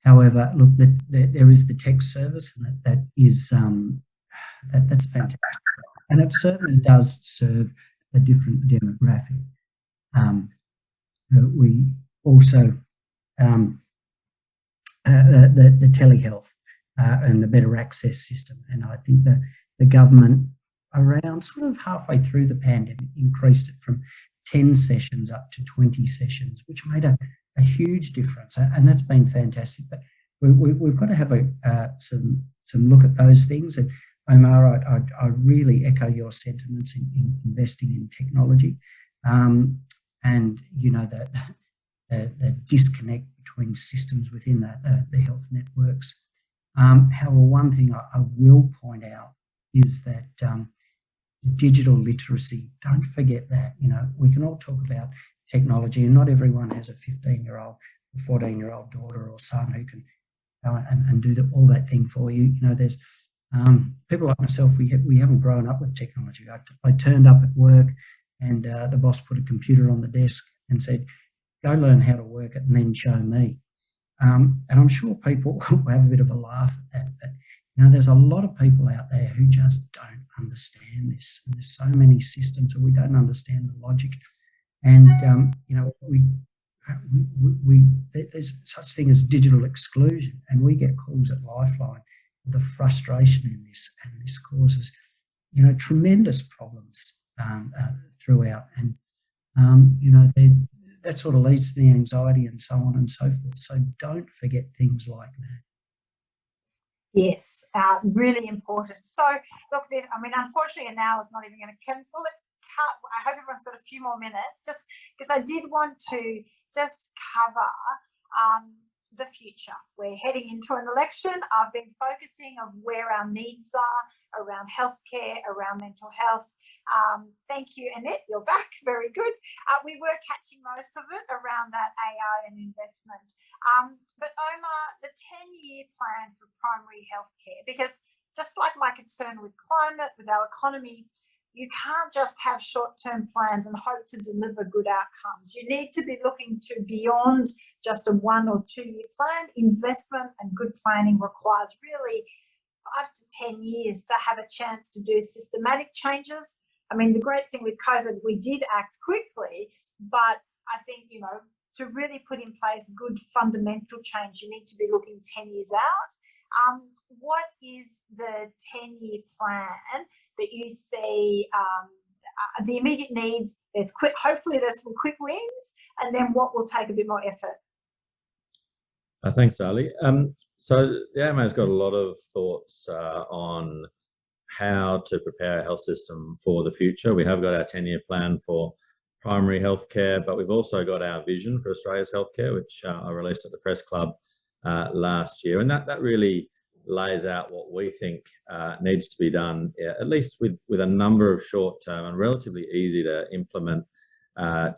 D: However, look, there is the text service, and that is that's fantastic, and it certainly does serve a different demographic. We also the telehealth and the better access system, and I think that the government around sort of halfway through the pandemic increased it from 10 sessions up to 20 sessions, which made a huge difference, and that's been fantastic. But we've got to have some look at those things. And Omar, I really echo your sentiments in investing in technology, and you know that the disconnect between systems within the health networks. However, one thing I will point out is that digital literacy, don't forget that. You know, we can all talk about technology, and not everyone has a 15-year-old or 14-year-old daughter or son who can go and do all that thing for you. You know, there's people like myself, we haven't grown up with technology. I turned up at work, and the boss put a computer on the desk and said, go learn how to work it and then show me. And I'm sure people will have a bit of a laugh at that, but you know, there's a lot of people out there who just don't understand this. And there's so many systems that we don't understand the logic. And you know, there's such thing as digital exclusion, and we get calls at Lifeline with the frustration in this, and this causes, you know, tremendous problems throughout. And you know, that sort of leads to the anxiety and so on and so forth. So don't forget things like that.
A: Yes, really important. So look, I mean, unfortunately, an hour is not even going to cut. I hope everyone's got a few more minutes, just because I did want to just cover the future. We're heading into an election. I've been focusing on where our needs are around healthcare, around mental health. Thank you, Annette, you're back, very good. We were catching most of it around that AI and investment. But Omar, the 10-year plan for primary healthcare, because just like my concern with climate, with our economy, you can't just have short-term plans and hope to deliver good outcomes. You need to be looking to beyond just a 1 or 2 year plan. Investment and good planning requires really 5 to 10 years to have a chance to do systematic changes. I mean, the great thing with COVID, we did act quickly, but I think, you know, to really put in place good fundamental change, you need to be looking 10 years out. What is the 10-year plan that you see, the immediate needs? There's hopefully there's some quick wins, and then what will take a bit more effort?
B: Thanks, Zali. So the AMA's got a lot of thoughts on how to prepare our health system for the future. We have got our 10-year plan for primary healthcare, but we've also got our vision for Australia's healthcare, which I released at the Press Club last year, and that really lays out what we think needs to be done, at least with a number of short-term and relatively easy to implement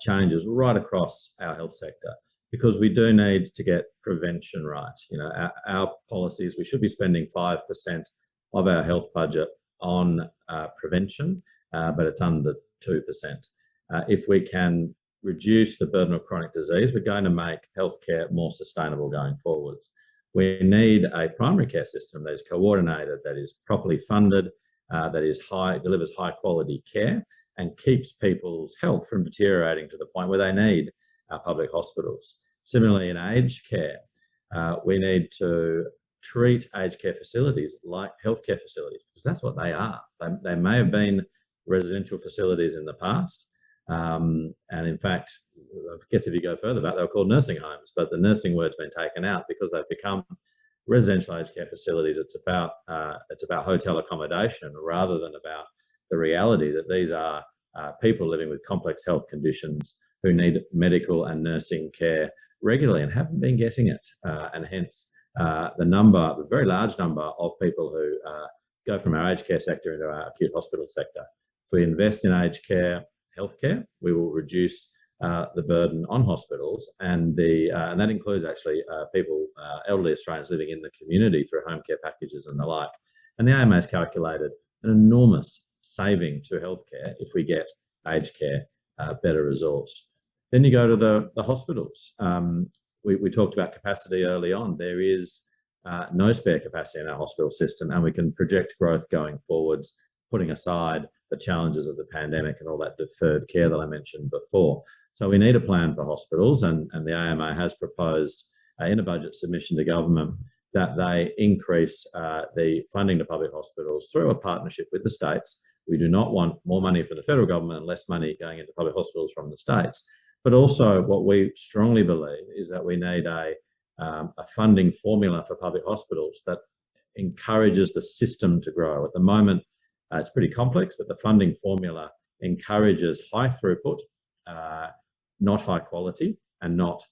B: changes right across our health sector, because we do need to get prevention right. You know, our policies, we should be spending 5% of our health budget on prevention, but it's under 2%. If we can reduce the burden of chronic disease, we're going to make healthcare more sustainable going forwards. We need a primary care system that is coordinated, that is properly funded, that is delivers high quality care and keeps people's health from deteriorating to the point where they need our public hospitals. Similarly, in aged care, we need to treat aged care facilities like healthcare facilities, because that's what they are. They may have been residential facilities in the past, and in fact, I guess if you go further back, they were called nursing homes, but the nursing word's been taken out because they've become residential aged care facilities. It's about hotel accommodation rather than about the reality that these are people living with complex health conditions who need medical and nursing care regularly and haven't been getting it, and hence the very large number of people who go from our aged care sector into our acute hospital sector. If we invest in aged care healthcare, we will reduce the burden on hospitals, and that includes actually people, elderly Australians living in the community through home care packages and the like. And the AMA has calculated an enormous saving to healthcare if we get aged care better resourced. Then you go to the hospitals. We talked about capacity early on. There is no spare capacity in our hospital system, and we can project growth going forwards, putting aside the challenges of the pandemic and all that deferred care that I mentioned before. So we need a plan for hospitals, and the AMA has proposed in a budget submission to government that they increase the funding to public hospitals through a partnership with the states. We do not want more money from the federal government and less money going into public hospitals from the states. But also what we strongly believe is that we need a funding formula for public hospitals that encourages the system to grow. At the moment, it's pretty complex, but the funding formula encourages high throughput, not high quality, and not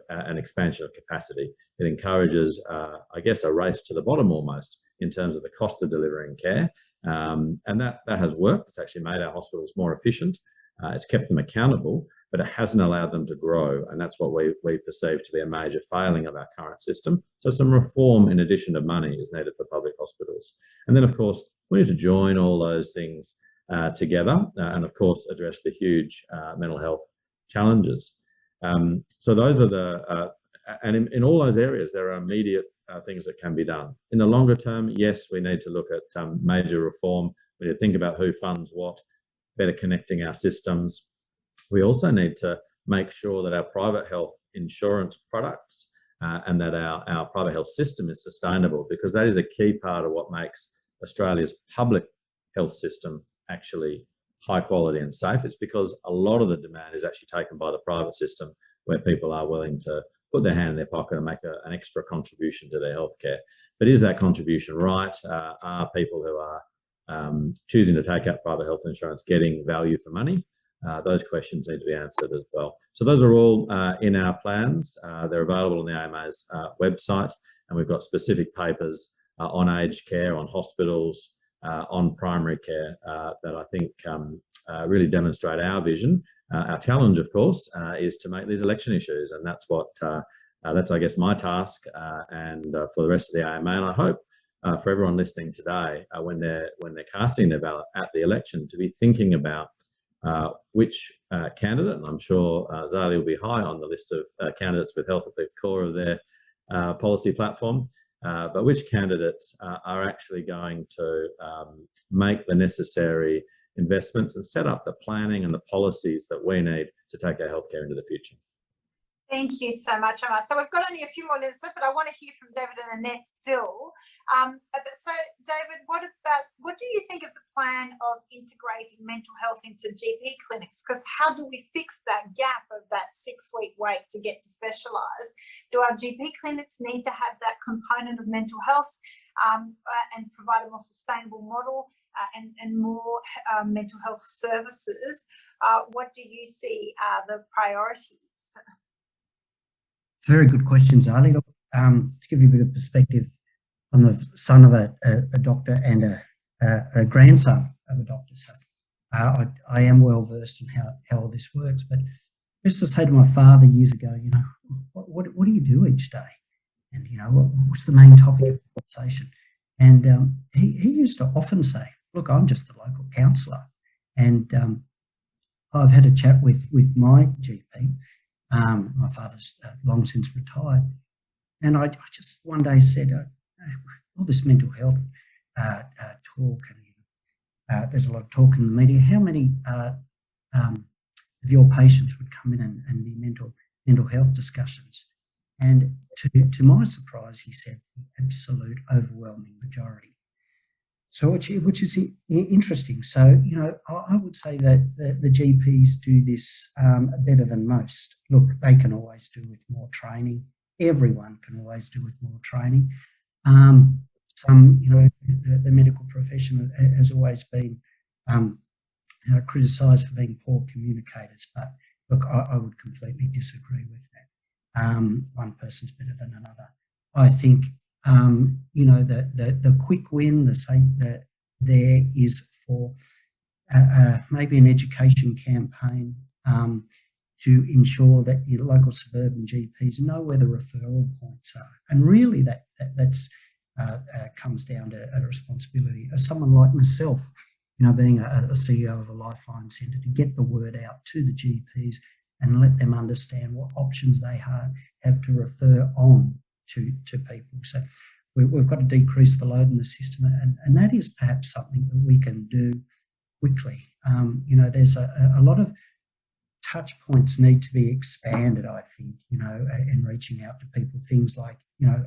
B: an expansion of capacity. It encourages, I guess, a race to the bottom almost in terms of the cost of delivering care. And that has worked. It's actually made our hospitals more efficient. It's kept them accountable, but it hasn't allowed them to grow. And that's what we perceive to be a major failing of our current system. So some reform in addition to money is needed for public hospitals. And then, of course, we need to join all those things together and, of course, address the huge mental health challenges. So those are and in all those areas, there are immediate things that can be done. In the longer term, yes, we need to look at major reform. We need to think about who funds what, better connecting our systems. We also need to make sure that our private health insurance products and that our private health system is sustainable, because that is a key part of what makes Australia's public health system actually high quality and safe. It's because a lot of the demand is actually taken by the private system, where people are willing to put their hand in their pocket and make an extra contribution to their healthcare. But is that contribution right? Are people who are choosing to take out private health insurance getting value for money? Those questions need to be answered as well. So those are all in our plans. They're available on the AMA's website, and we've got specific papers on aged care, on hospitals, on primary care that I think really demonstrate our vision. Our challenge, of course, is to make these election issues, and that's what that's, I guess, my task and for the rest of the AMA. And I hope for everyone listening today, when they're casting their ballot at the election, to be thinking about which candidate, and I'm sure Zali will be high on the list of candidates with health at the core of their policy platform, but which candidates are actually going to make the necessary investments and set up the planning and the policies that we need to take our healthcare into the future.
A: Thank you so much, Omar. So we've got only a few more minutes left, but I want to hear from David and Annette still. So David, what do you think of the plan of integrating mental health into GP clinics? Because how do we fix that gap of that 6-week wait to get to specialise? Do our GP clinics need to have that component of mental health and provide a more sustainable model and more mental health services? What do you see are the priorities?
D: It's a very good question, Zali. To give you a bit of perspective, I'm the son of a doctor and a grandson of a doctor, so I am well versed in how all this works. But just to say to my father years ago, you know, what do you do each day? And, you know, what's the main topic of conversation? And he used to often say, look, I'm just the local counsellor. And I've had a chat with my GP. My father's long since retired. And I just one day said, all this mental health talk, and there's a lot of talk in the media. How many of your patients would come in and be mental health discussions? And to my surprise, he said the absolute overwhelming majority. So which is interesting. So, you know, I would say that the GPs do this better than most. Look, they can always do with more training. Everyone can always do with more training. Some, you know, the medical profession has always been criticised for being poor communicators. But look, I would completely disagree with that. One person's better than another. I think, you know, the quick win, that there is for maybe an education campaign to ensure that your local suburban GPs know where the referral points are. And really that's comes down to a responsibility of someone like myself, you know, being a CEO of a Lifeline centre, to get the word out to the GPs and let them understand what options they have to refer on to people. So we've got to decrease the load in the system, and that is perhaps something that we can do quickly. You know, there's a lot of touch points need to be expanded, I think, you know, and reaching out to people, things like, you know,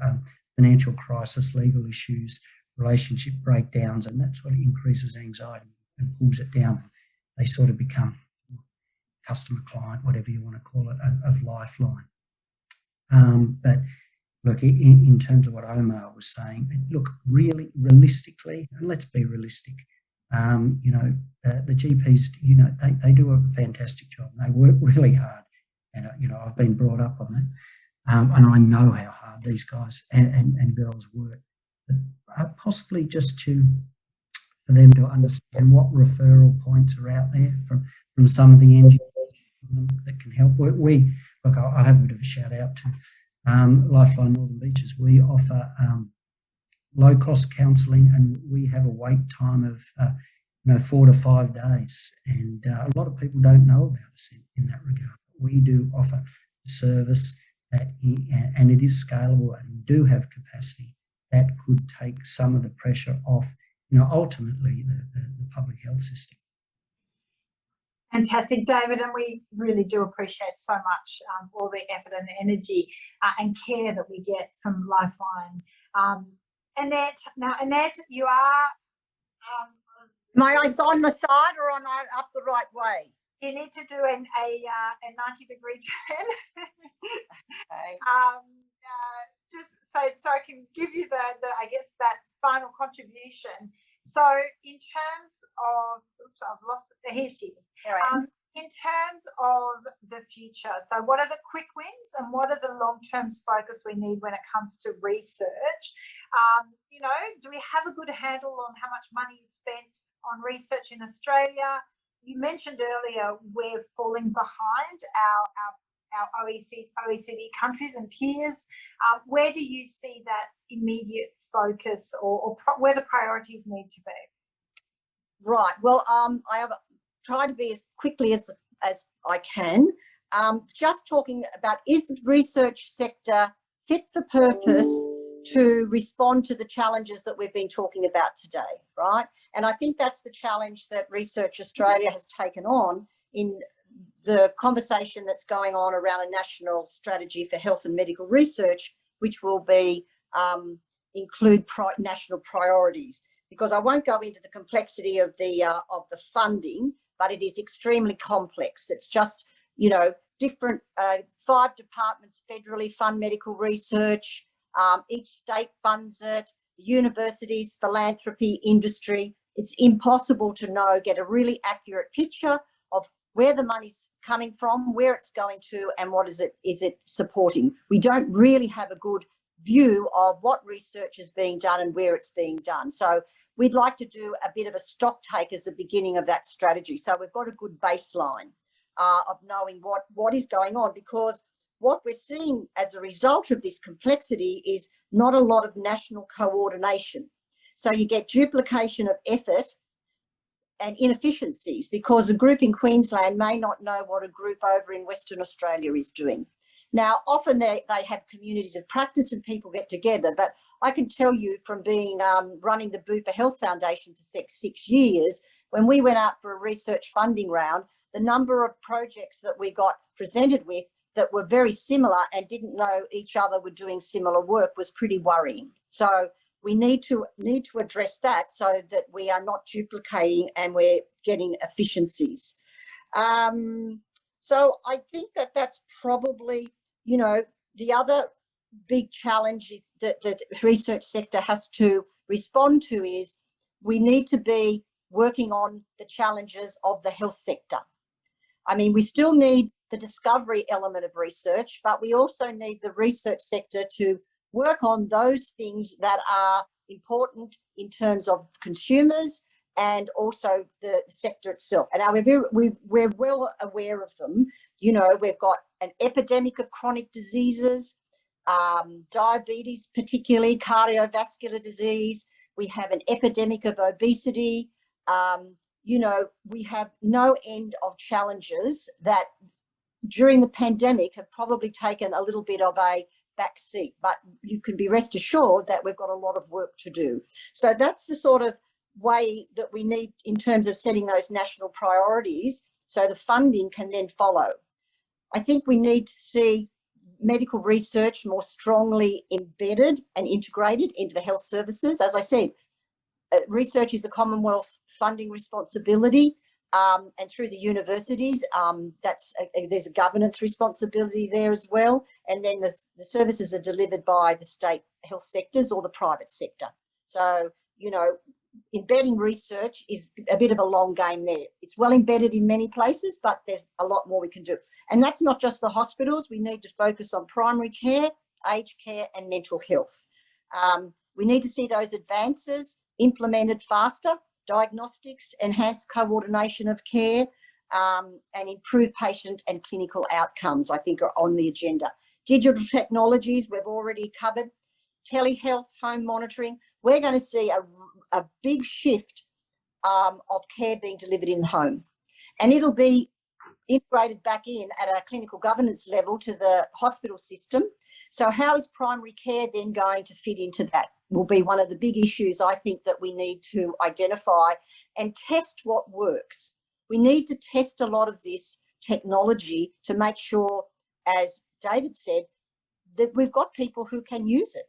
D: financial crisis, legal issues, relationship breakdowns, and that's what increases anxiety and pulls it down. They sort of become customer client, whatever you want to call it, of Lifeline. But look, in terms of what Omar was saying, look, really realistically, and let's be realistic, you know, the GPs, you know, they do a fantastic job. They work really hard, and you know, I've been brought up on that, and I know how hard these guys and girls work. But possibly just for them to understand what referral points are out there from some of the NGOs that can help. Look, I'll have a bit of a shout out to Lifeline Northern Beaches. We offer low-cost counselling, and we have a wait time of 4 to 5 days. And a lot of people don't know about us in that regard. We do offer a service and it is scalable, and we do have capacity that could take some of the pressure off, you know, ultimately the public health system.
A: Fantastic, David, and we really do appreciate so much all the effort and energy and care that we get from Lifeline. Annette, you are...
E: Am I on the side or am I up the right way?
A: You need to do a 90-degree turn.
E: Okay.
A: Just so I can give you the I guess that final contribution. So in terms of, oops, I've lost it. Here she is. In terms of the future, so what are the quick wins and what are the long-term focus we need when it comes to research? You know, do we have a good handle on how much money is spent on research in Australia? You mentioned earlier we're falling behind our OECD countries and peers. Where do you see that immediate focus or where the priorities need to be?
E: Right. Well, I have tried to be as quickly as I can. Just talking about, is the research sector fit for purpose to respond to the challenges that we've been talking about today, right? And I think that's the challenge that Research Australia has taken on in the conversation that's going on around a national strategy for health and medical research, which will be include national priorities. Because I won't go into the complexity of the funding, but it is extremely complex. It's just, you know, different 5 departments federally fund medical research. Each state funds it. The universities, philanthropy, industry. It's impossible to get a really accurate picture of where the money's coming from, where it's going to, and what is it supporting. We don't really have a good view of what research is being done and where it's being done. So we'd like to do a bit of a stock take as the beginning of that strategy. So we've got a good baseline of knowing what is going on, because what we're seeing as a result of this complexity is not a lot of national coordination. So you get duplication of effort and inefficiencies, because a group in Queensland may not know what a group over in Western Australia is doing. Now, often they have communities of practice and people get together, but I can tell you from being running the Bupa Health Foundation for 6 years, when we went out for a research funding round, the number of projects that we got presented with that were very similar and didn't know each other were doing similar work was pretty worrying. So we need to address that so that we are not duplicating and we're getting efficiencies. So I think that that's probably, you know, the other big challenge is that the research sector has to respond to is we need to be working on the challenges of the health sector. I mean, we still need the discovery element of research, but we also need the research sector to work on those things that are important in terms of consumers and also the sector itself. And we're well aware of them. You know, we've got an epidemic of chronic diseases, diabetes, particularly cardiovascular disease. We have an epidemic of obesity. You know, we have no end of challenges that during the pandemic have probably taken a little bit of a back seat, but you can be rest assured that we've got a lot of work to do. So that's the sort of way that we need in terms of setting those national priorities so the funding can then follow. I think we need to see medical research more strongly embedded and integrated into the health services. As I said, research is a Commonwealth funding responsibility, and through the universities, there's a governance responsibility there as well. And then the services are delivered by the state health sectors or the private sector. So, you know, embedding research is a bit of a long game there. It's well embedded in many places, but there's a lot more we can do. And that's not just the hospitals. We need to focus on primary care, aged care, and mental health. We need to see those advances implemented faster, diagnostics, enhanced coordination of care, and improve patient and clinical outcomes, I think, are on the agenda. Digital technologies, we've already covered. Telehealth, home monitoring. We're going to see a big shift of care being delivered in the home. And it'll be integrated back in at a clinical governance level to the hospital system. So how is primary care then going to fit into that? Will be one of the big issues I think that we need to identify and test what works. We need to test a lot of this technology to make sure, as David said, that we've got people who can use it.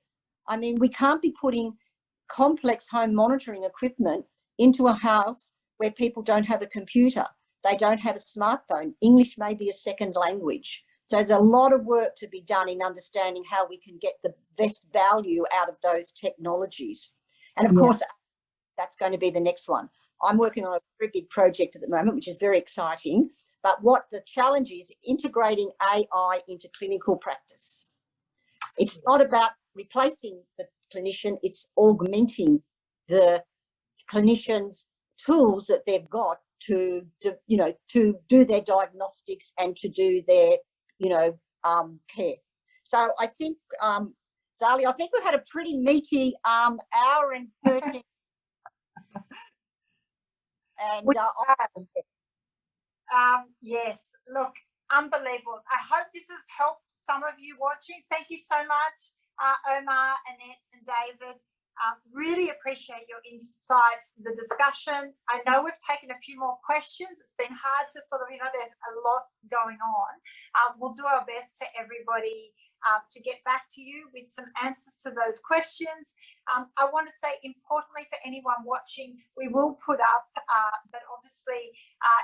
E: I mean, we can't be putting complex home monitoring equipment into a house where people don't have a computer, they don't have a smartphone. English may be a second language. So there's a lot of work to be done in understanding how we can get the best value out of those technologies. And of course, that's going to be the next one. I'm working on a very big project at the moment, which is very exciting. But what the challenge is, integrating AI into clinical practice. It's not about replacing the clinician, it's augmenting the clinician's tools that they've got to do their diagnostics and to do their care. So I think, Zali, I think we've had a pretty meaty hour and 13. And
A: yes, look, unbelievable. I hope this has helped some of you watching. Thank you so much, Omar, Annette, and David. Really appreciate your insights, the discussion. I know we've taken a few more questions. It's been hard to sort of, there's a lot going on. We'll do our best to everybody to get back to you with some answers to those questions. I want to say, importantly, for anyone watching, we will put up, but obviously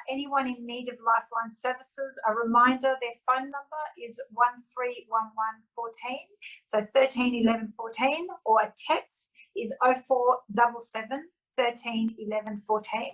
A: anyone in need of Lifeline services, a reminder, their phone number is 131114, so 13 11 14, or a text is 0477 13 11 14.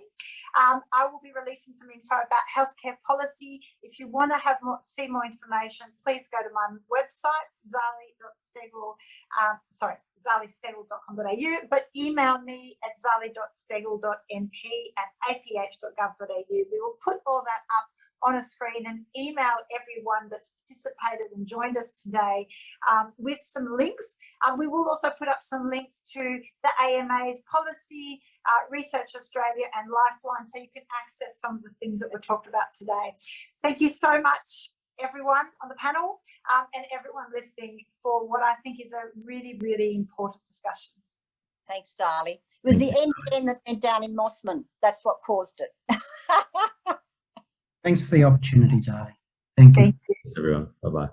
A: I will be releasing some info about healthcare policy. If you want to see more information, please go to my website, zali.steggall.com.au, but email me at zali.steggall.mp@aph.gov.au. We will put all that up on a screen and email everyone that's participated and joined us today with some links. We will also put up some links to the AMA's policy, Research Australia and Lifeline, so you can access some of the things that were talked about today. Thank you so much, everyone on the panel and everyone listening for what I think is a really, really important discussion.
E: Thanks, Zali. It was the NBN that went down in Mossman. That's what caused it.
D: Thanks for the opportunity, Zali. Thank you.
B: Thanks, everyone. Bye-bye.